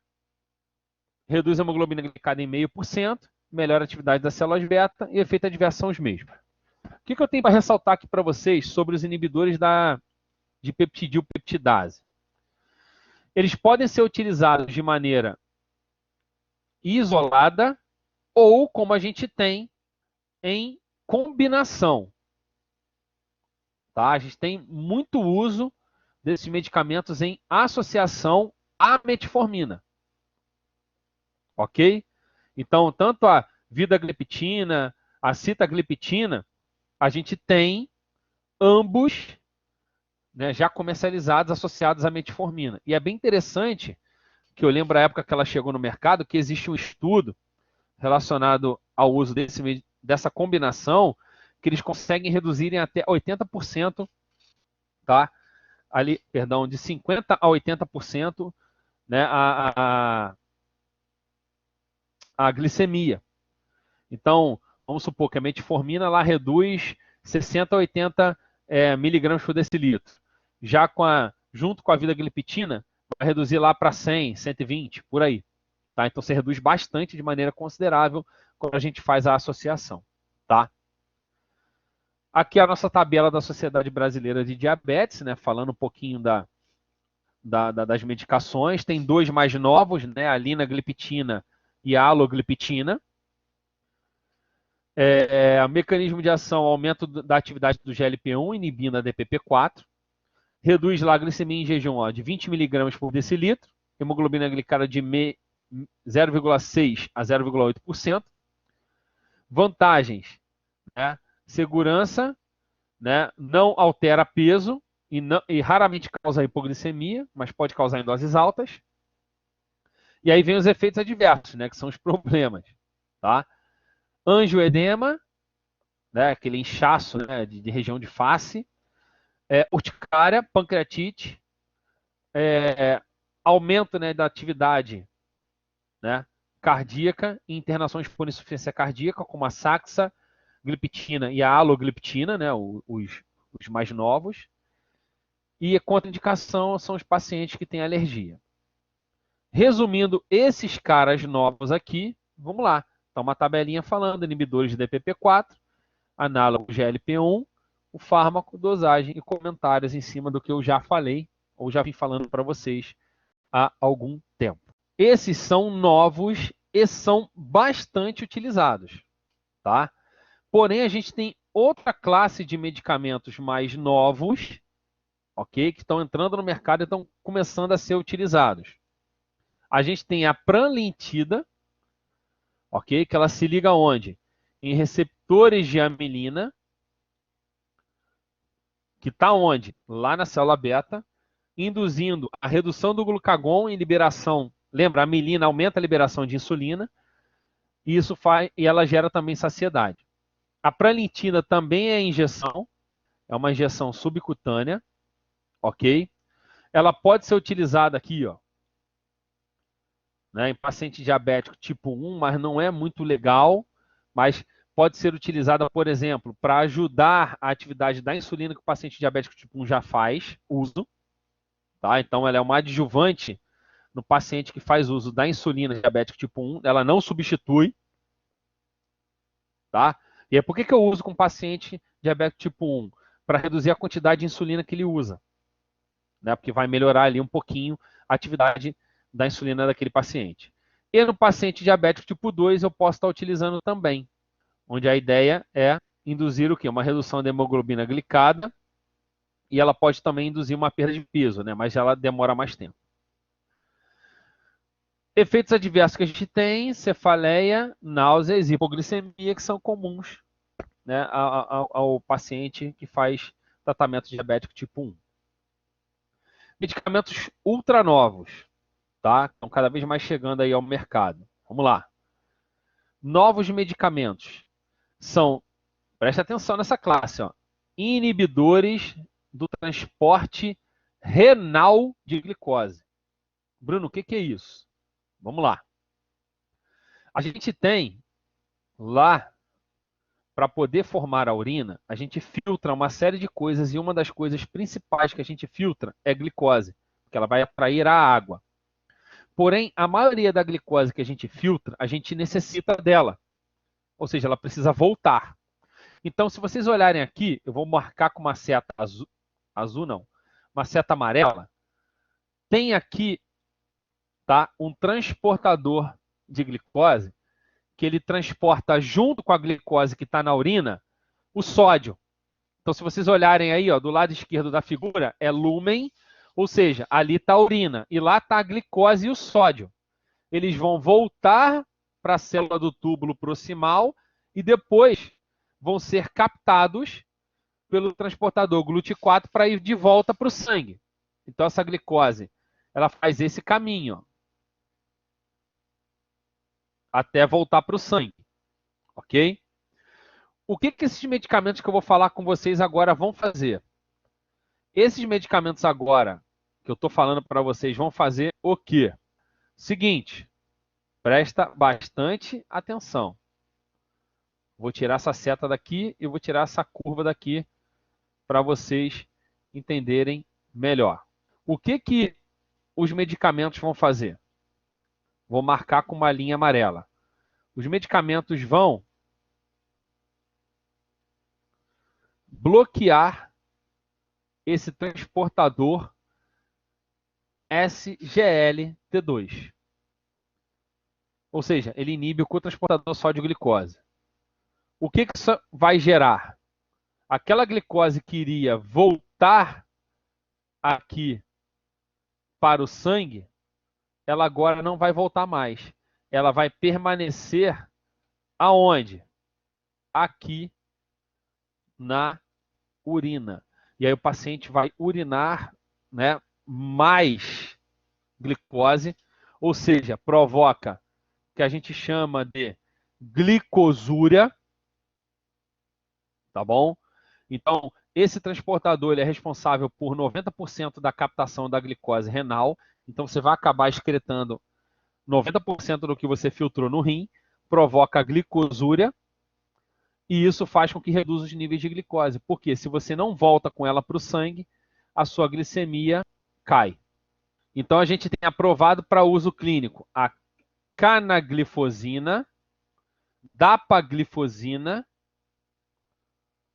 reduz a hemoglobina glicada em 0,5%, melhora a atividade das células beta e o efeito adverso são os mesmos. O que eu tenho para ressaltar aqui para vocês sobre os inibidores de peptidilpeptidase? Eles podem ser utilizados de maneira isolada ou como a gente tem em combinação. Tá? A gente tem muito uso desses medicamentos em associação à metformina. Ok? Então, tanto a vidagliptina, a sitagliptina, a gente tem ambos, né, já comercializados, associados à metformina. E é bem interessante que eu lembro a época que ela chegou no mercado, que existe um estudo relacionado ao uso dessa combinação, que eles conseguem reduzir em até 80%, tá? Ali, perdão, de 50% a 80%, né, a glicemia. Então, vamos supor que a metformina lá reduz 60 a 80 miligramas por decilitro. Já junto com a vidagliptina, vai reduzir lá para 100, 120, por aí. Tá? Então, você reduz bastante de maneira considerável quando a gente faz a associação. Tá? Aqui é a nossa tabela da Sociedade Brasileira de Diabetes, né? Falando um pouquinho das medicações. Tem dois mais novos, né? A linagliptina e a alogliptina. O mecanismo de ação, aumento da atividade do GLP-1, inibindo a DPP-4. Reduz lá a glicemia em jejum de 20 mg por decilitro. Hemoglobina glicada de 0,6% a 0,8%. Vantagens, né? Segurança, né? Não altera peso e raramente causa hipoglicemia, mas pode causar em doses altas. E aí vem os efeitos adversos, né? Que são os problemas. Tá? Angioedema, né? Aquele inchaço, né? de região de face. Urticária, pancreatite, aumento, né, da atividade, né, cardíaca e internações por insuficiência cardíaca, como a saxagliptina e a alogliptina, né, os mais novos. E a contraindicação são os pacientes que têm alergia. Resumindo esses caras novos aqui, vamos lá. Então, uma tabelinha falando, inibidores de DPP-4, análogo GLP-1, o fármaco, dosagem e comentários em cima do que eu já falei, ou já vim falando para vocês há algum tempo. Esses são novos e são bastante utilizados, tá? Porém, a gente tem outra classe de medicamentos mais novos, ok? Que estão entrando no mercado e estão começando a ser utilizados. A gente tem a pranlintida, ok? Que ela se liga onde? Em receptores de amilina, que está onde? Lá na célula beta, induzindo a redução do glucagon em liberação. Lembra, a amilina aumenta a liberação de insulina e ela gera também saciedade. A pranlitina também é injeção, é uma injeção subcutânea, ok? Ela pode ser utilizada aqui, ó, né, em paciente diabético tipo 1, mas não é muito legal, mas pode ser utilizada, por exemplo, para ajudar a atividade da insulina que o paciente diabético tipo 1 já faz uso. Tá? Então, ela é uma adjuvante no paciente que faz uso da insulina diabético tipo 1, ela não substitui. Tá? E aí, por que eu uso com paciente diabético tipo 1? Para reduzir a quantidade de insulina que ele usa. Né? Porque vai melhorar ali um pouquinho a atividade da insulina daquele paciente. E no paciente diabético tipo 2, eu posso estar utilizando também, onde a ideia é induzir o quê? Uma redução da hemoglobina glicada, e ela pode também induzir uma perda de peso, né? Mas ela demora mais tempo. Efeitos adversos que a gente tem, cefaleia, náuseas e hipoglicemia, que são comuns, né, ao paciente que faz tratamento diabético tipo 1. Medicamentos ultra novos, tá? Estão cada vez mais chegando aí ao mercado. Vamos lá. Novos medicamentos são, preste atenção nessa classe, ó, inibidores do transporte renal de glicose. Bruno, o que é isso? Vamos lá. A gente tem lá, para poder formar a urina, a gente filtra uma série de coisas e uma das coisas principais que a gente filtra é glicose, porque ela vai atrair a água. Porém, a maioria da glicose que a gente filtra, a gente necessita dela. ou seja, ela precisa voltar. Então, se vocês olharem aqui, eu vou marcar com uma seta azul não, uma seta amarela, tem aqui, tá, um transportador de glicose, que ele transporta junto com a glicose que está na urina, o sódio. Então, se vocês olharem aí, ó, do lado esquerdo da figura, é lúmen, ou seja, ali está a urina, e lá está a glicose e o sódio. Eles vão voltar para a célula do túbulo proximal e depois vão ser captados pelo transportador GLUT4 para ir de volta para o sangue. Então, essa glicose, ela faz esse caminho, ó, até voltar para o sangue, ok? O que esses medicamentos que eu vou falar com vocês agora vão fazer? Esses medicamentos agora, que eu estou falando para vocês, vão fazer o quê? Seguinte, presta bastante atenção. Vou tirar essa seta daqui e vou tirar essa curva daqui para vocês entenderem melhor. O que os medicamentos vão fazer? Vou marcar com uma linha amarela. Os medicamentos vão bloquear esse transportador SGLT2. Ou seja, ele inibe o cotransportador sódio-glicose. O que isso vai gerar? Aquela glicose que iria voltar aqui para o sangue, ela agora não vai voltar mais. Ela vai permanecer aonde? Aqui na urina. E aí o paciente vai urinar, né, mais glicose, ou seja, provoca o que a gente chama de glicosúria, tá bom? Então, esse transportador ele é responsável por 90% da captação da glicose renal, então você vai acabar excretando 90% do que você filtrou no rim, provoca a glicosúria, e isso faz com que reduza os níveis de glicose. Porque se você não volta com ela para o sangue, a sua glicemia cai. Então a gente tem aprovado para uso clínico a canaglifosina, dapaglifosina,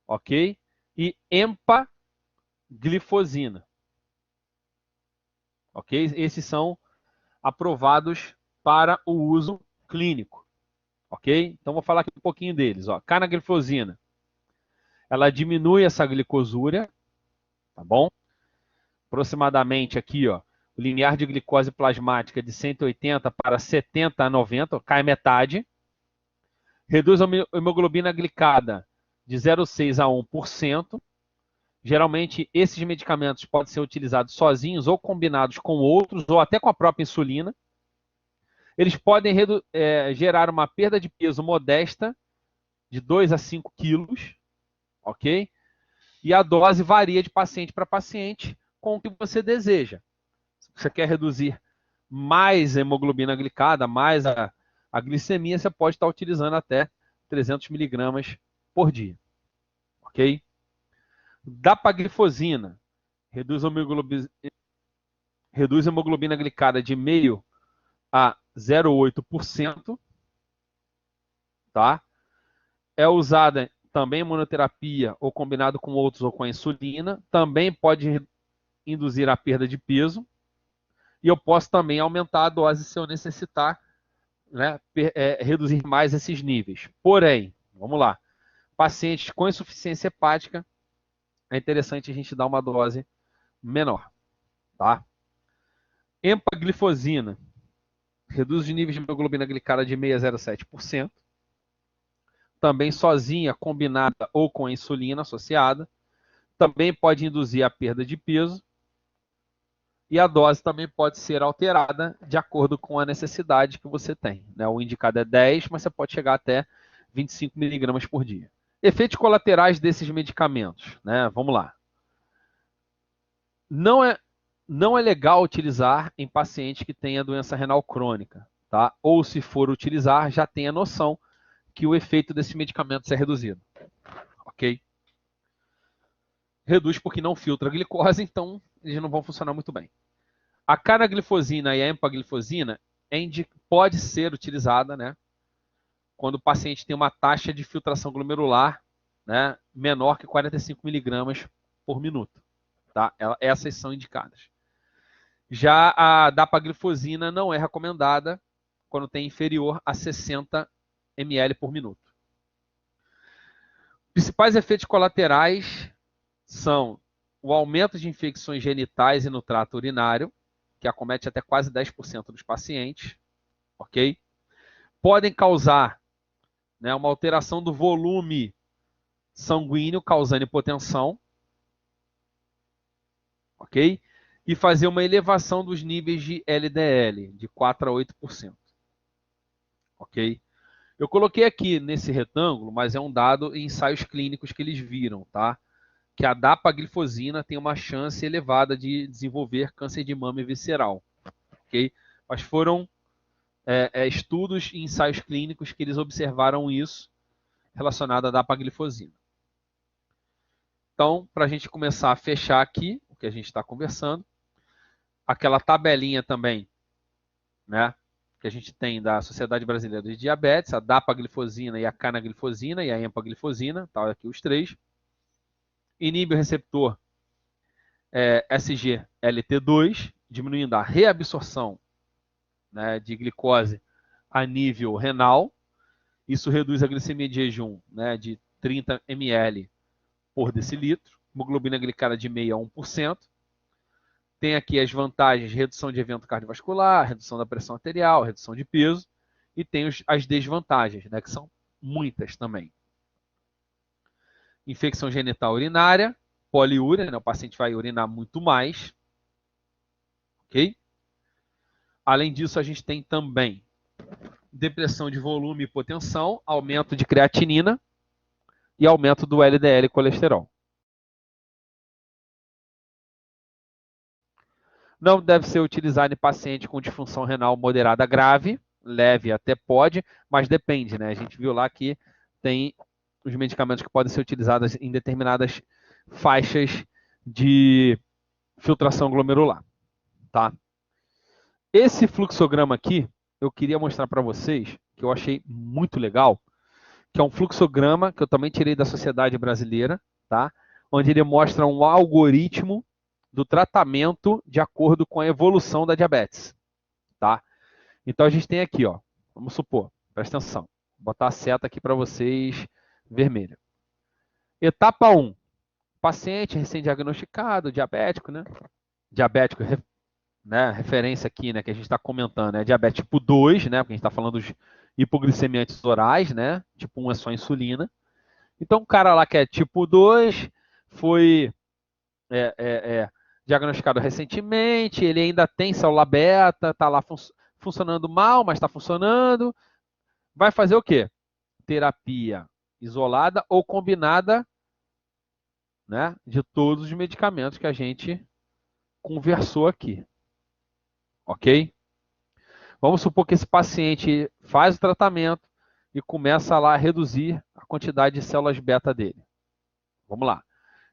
ok? E empaglifosina. Ok? Esses são aprovados para o uso clínico. Ok? Então vou falar aqui um pouquinho deles. Ó. Canaglifosina, ela diminui essa glicosúria, tá bom? Aproximadamente aqui, ó, o limiar de glicose plasmática de 180 para 70 a 90, cai metade. Reduz a hemoglobina glicada de 0,6 a 1%. Geralmente, esses medicamentos podem ser utilizados sozinhos ou combinados com outros, ou até com a própria insulina. Eles podem gerar uma perda de peso modesta, de 2 a 5 quilos, ok? E a dose varia de paciente para paciente com o que você deseja. Se você quer reduzir mais a hemoglobina glicada, mais a glicemia, você pode estar utilizando até 300 miligramas por dia, ok? Dapaglifosina, reduz a hemoglobina glicada de 0,5 a 0,8%, tá? É usada também em monoterapia ou combinado com outros ou com a insulina. Também pode induzir a perda de peso. E eu posso também aumentar a dose se eu necessitar, né, reduzir mais esses níveis. Porém, vamos lá, pacientes com insuficiência hepática, é interessante a gente dar uma dose menor, tá? Empaglifosina, reduz os níveis de hemoglobina glicada de 0,5 a 0,7%. Também sozinha, combinada ou com a insulina associada. Também pode induzir a perda de peso. E a dose também pode ser alterada de acordo com a necessidade que você tem, né? O indicado é 10, mas você pode chegar até 25 miligramas por dia. Efeitos colaterais desses medicamentos, né? Vamos lá. Não é legal utilizar em paciente que tenha doença renal crônica, tá? Ou se for utilizar, já tenha noção que o efeito desse medicamento é reduzido, ok? Reduz porque não filtra a glicose, então eles não vão funcionar muito bem. A canaglifosina e a empaglifosina pode ser utilizada, né, quando o paciente tem uma taxa de filtração glomerular, né, menor que 45 miligramas por minuto. Tá? Essas são indicadas. Já a dapaglifosina não é recomendada quando tem inferior a 60 ml por minuto. Principais efeitos colaterais são o aumento de infecções genitais e no trato urinário, que acomete até quase 10% dos pacientes, ok? Podem causar, né, uma alteração do volume sanguíneo, causando hipotensão, ok? E fazer uma elevação dos níveis de LDL, de 4 a 8%, ok? Eu coloquei aqui nesse retângulo, mas é um dado em ensaios clínicos que eles viram, tá? Que a dapaglifosina tem uma chance elevada de desenvolver câncer de mama e visceral, ok? Mas foram estudos e ensaios clínicos que eles observaram isso relacionado à dapaglifosina. Então, para a gente começar a fechar aqui o que a gente está conversando, aquela tabelinha também, né, que a gente tem da Sociedade Brasileira de Diabetes, a dapaglifosina e a canaglifosina e a empaglifosina, tá aqui os três. Inibe o receptor SGLT2, diminuindo a reabsorção, né, de glicose a nível renal. Isso reduz a glicemia de jejum, né, de 30 ml por decilitro, hemoglobina glicada de 0,5 a 1%. Tem aqui as vantagens: redução de evento cardiovascular, redução da pressão arterial, redução de peso, e tem as desvantagens, né, que são muitas também. Infecção genital urinária, poliúria, né, o paciente vai urinar muito mais, ok? Além disso, a gente tem também depressão de volume e hipotensão, aumento de creatinina e aumento do LDL colesterol. Não deve ser utilizado em paciente com disfunção renal moderada grave, leve até pode, mas depende, né? A gente viu lá que tem os medicamentos que podem ser utilizados em determinadas faixas de filtração glomerular, tá? Esse fluxograma aqui, eu queria mostrar para vocês, que eu achei muito legal, que é um fluxograma que eu também tirei da Sociedade Brasileira, tá? Onde ele mostra um algoritmo do tratamento de acordo com a evolução da diabetes, tá? Então a gente tem aqui, ó, vamos supor, presta atenção, vou botar a seta aqui para vocês vermelha. Etapa 1, paciente recém-diagnosticado, diabético, né? Diabético, né? Referência aqui, né, que a gente está comentando, é diabetes tipo 2, né? Porque a gente está falando dos hipoglicemiantes orais, né? Tipo 1 é só insulina. Então o cara lá que é tipo 2 foi diagnosticado recentemente, ele ainda tem célula beta, está lá funcionando mal, mas está funcionando. Vai fazer o quê? Terapia isolada ou combinada, né, de todos os medicamentos que a gente conversou aqui. Ok? Vamos supor que esse paciente faz o tratamento e começa lá a reduzir a quantidade de células beta dele. Vamos lá.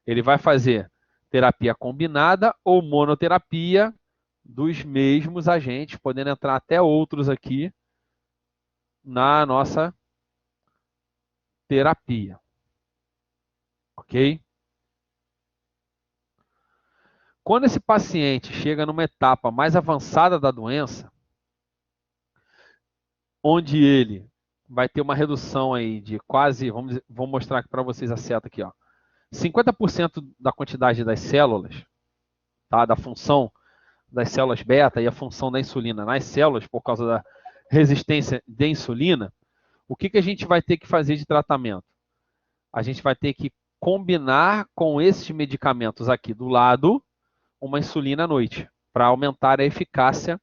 Ele vai fazer terapia combinada ou monoterapia dos mesmos agentes, podendo entrar até outros aqui na nossa terapia. Ok? Quando esse paciente chega numa etapa mais avançada da doença, onde ele vai ter uma redução aí de quase, vou mostrar aqui para vocês a seta aqui, ó, 50% da quantidade das células, tá, da função das células beta e a função da insulina nas células por causa da resistência de insulina, o que a gente vai ter que fazer de tratamento? A gente vai ter que combinar com esses medicamentos aqui do lado uma insulina à noite, para aumentar a eficácia,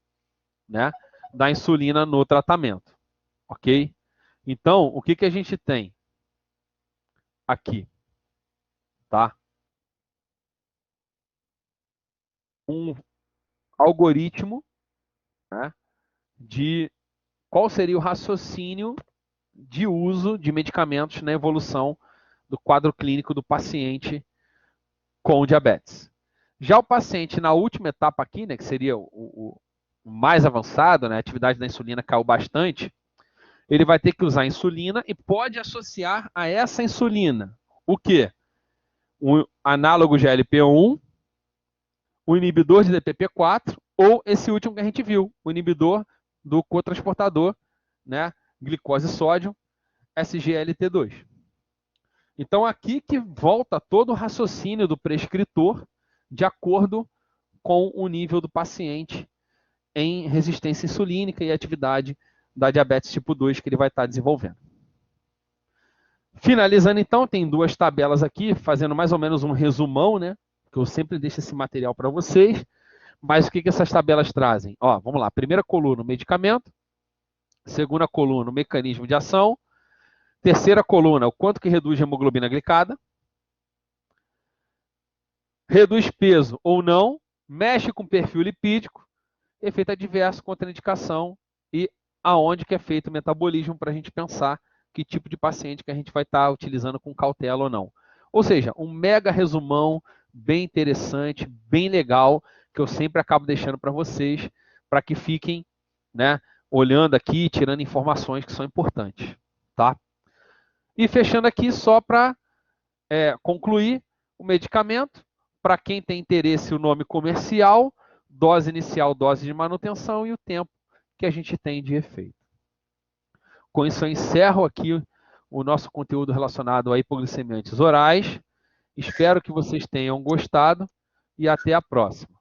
né, da insulina no tratamento, ok? Então, o que a gente tem aqui, tá? Um algoritmo, né, de qual seria o raciocínio de uso de medicamentos na evolução do quadro clínico do paciente com diabetes. Já o paciente na última etapa aqui, né, que seria o mais avançado, né, a atividade da insulina caiu bastante, ele vai ter que usar insulina e pode associar a essa insulina o quê? O análogo GLP-1, o inibidor de DPP-4 ou esse último que a gente viu, o inibidor do cotransportador, né, glicose-sódio, SGLT2. Então, aqui que volta todo o raciocínio do prescritor de acordo com o nível do paciente em resistência insulínica e atividade da diabetes tipo 2 que ele vai estar desenvolvendo. Finalizando, então, tem duas tabelas aqui, fazendo mais ou menos um resumão, né? Que eu sempre deixo esse material para vocês. Mas o que essas tabelas trazem? Ó, vamos lá. Primeira coluna, o medicamento. Segunda coluna, o mecanismo de ação. Terceira coluna, o quanto que reduz a hemoglobina glicada. Reduz peso ou não. Mexe com o perfil lipídico. Efeito adverso, contraindicação e aonde que é feito o metabolismo para a gente pensar que tipo de paciente que a gente vai estar utilizando com cautela ou não. Ou seja, um mega resumão bem interessante, bem legal, que eu sempre acabo deixando para vocês, para que fiquem, né, olhando aqui, tirando informações que são importantes, tá? E fechando aqui só para concluir o medicamento, para quem tem interesse o nome comercial, dose inicial, dose de manutenção e o tempo que a gente tem de efeito. Com isso, eu encerro aqui o nosso conteúdo relacionado a hipoglicemiantes orais. Espero que vocês tenham gostado e até a próxima.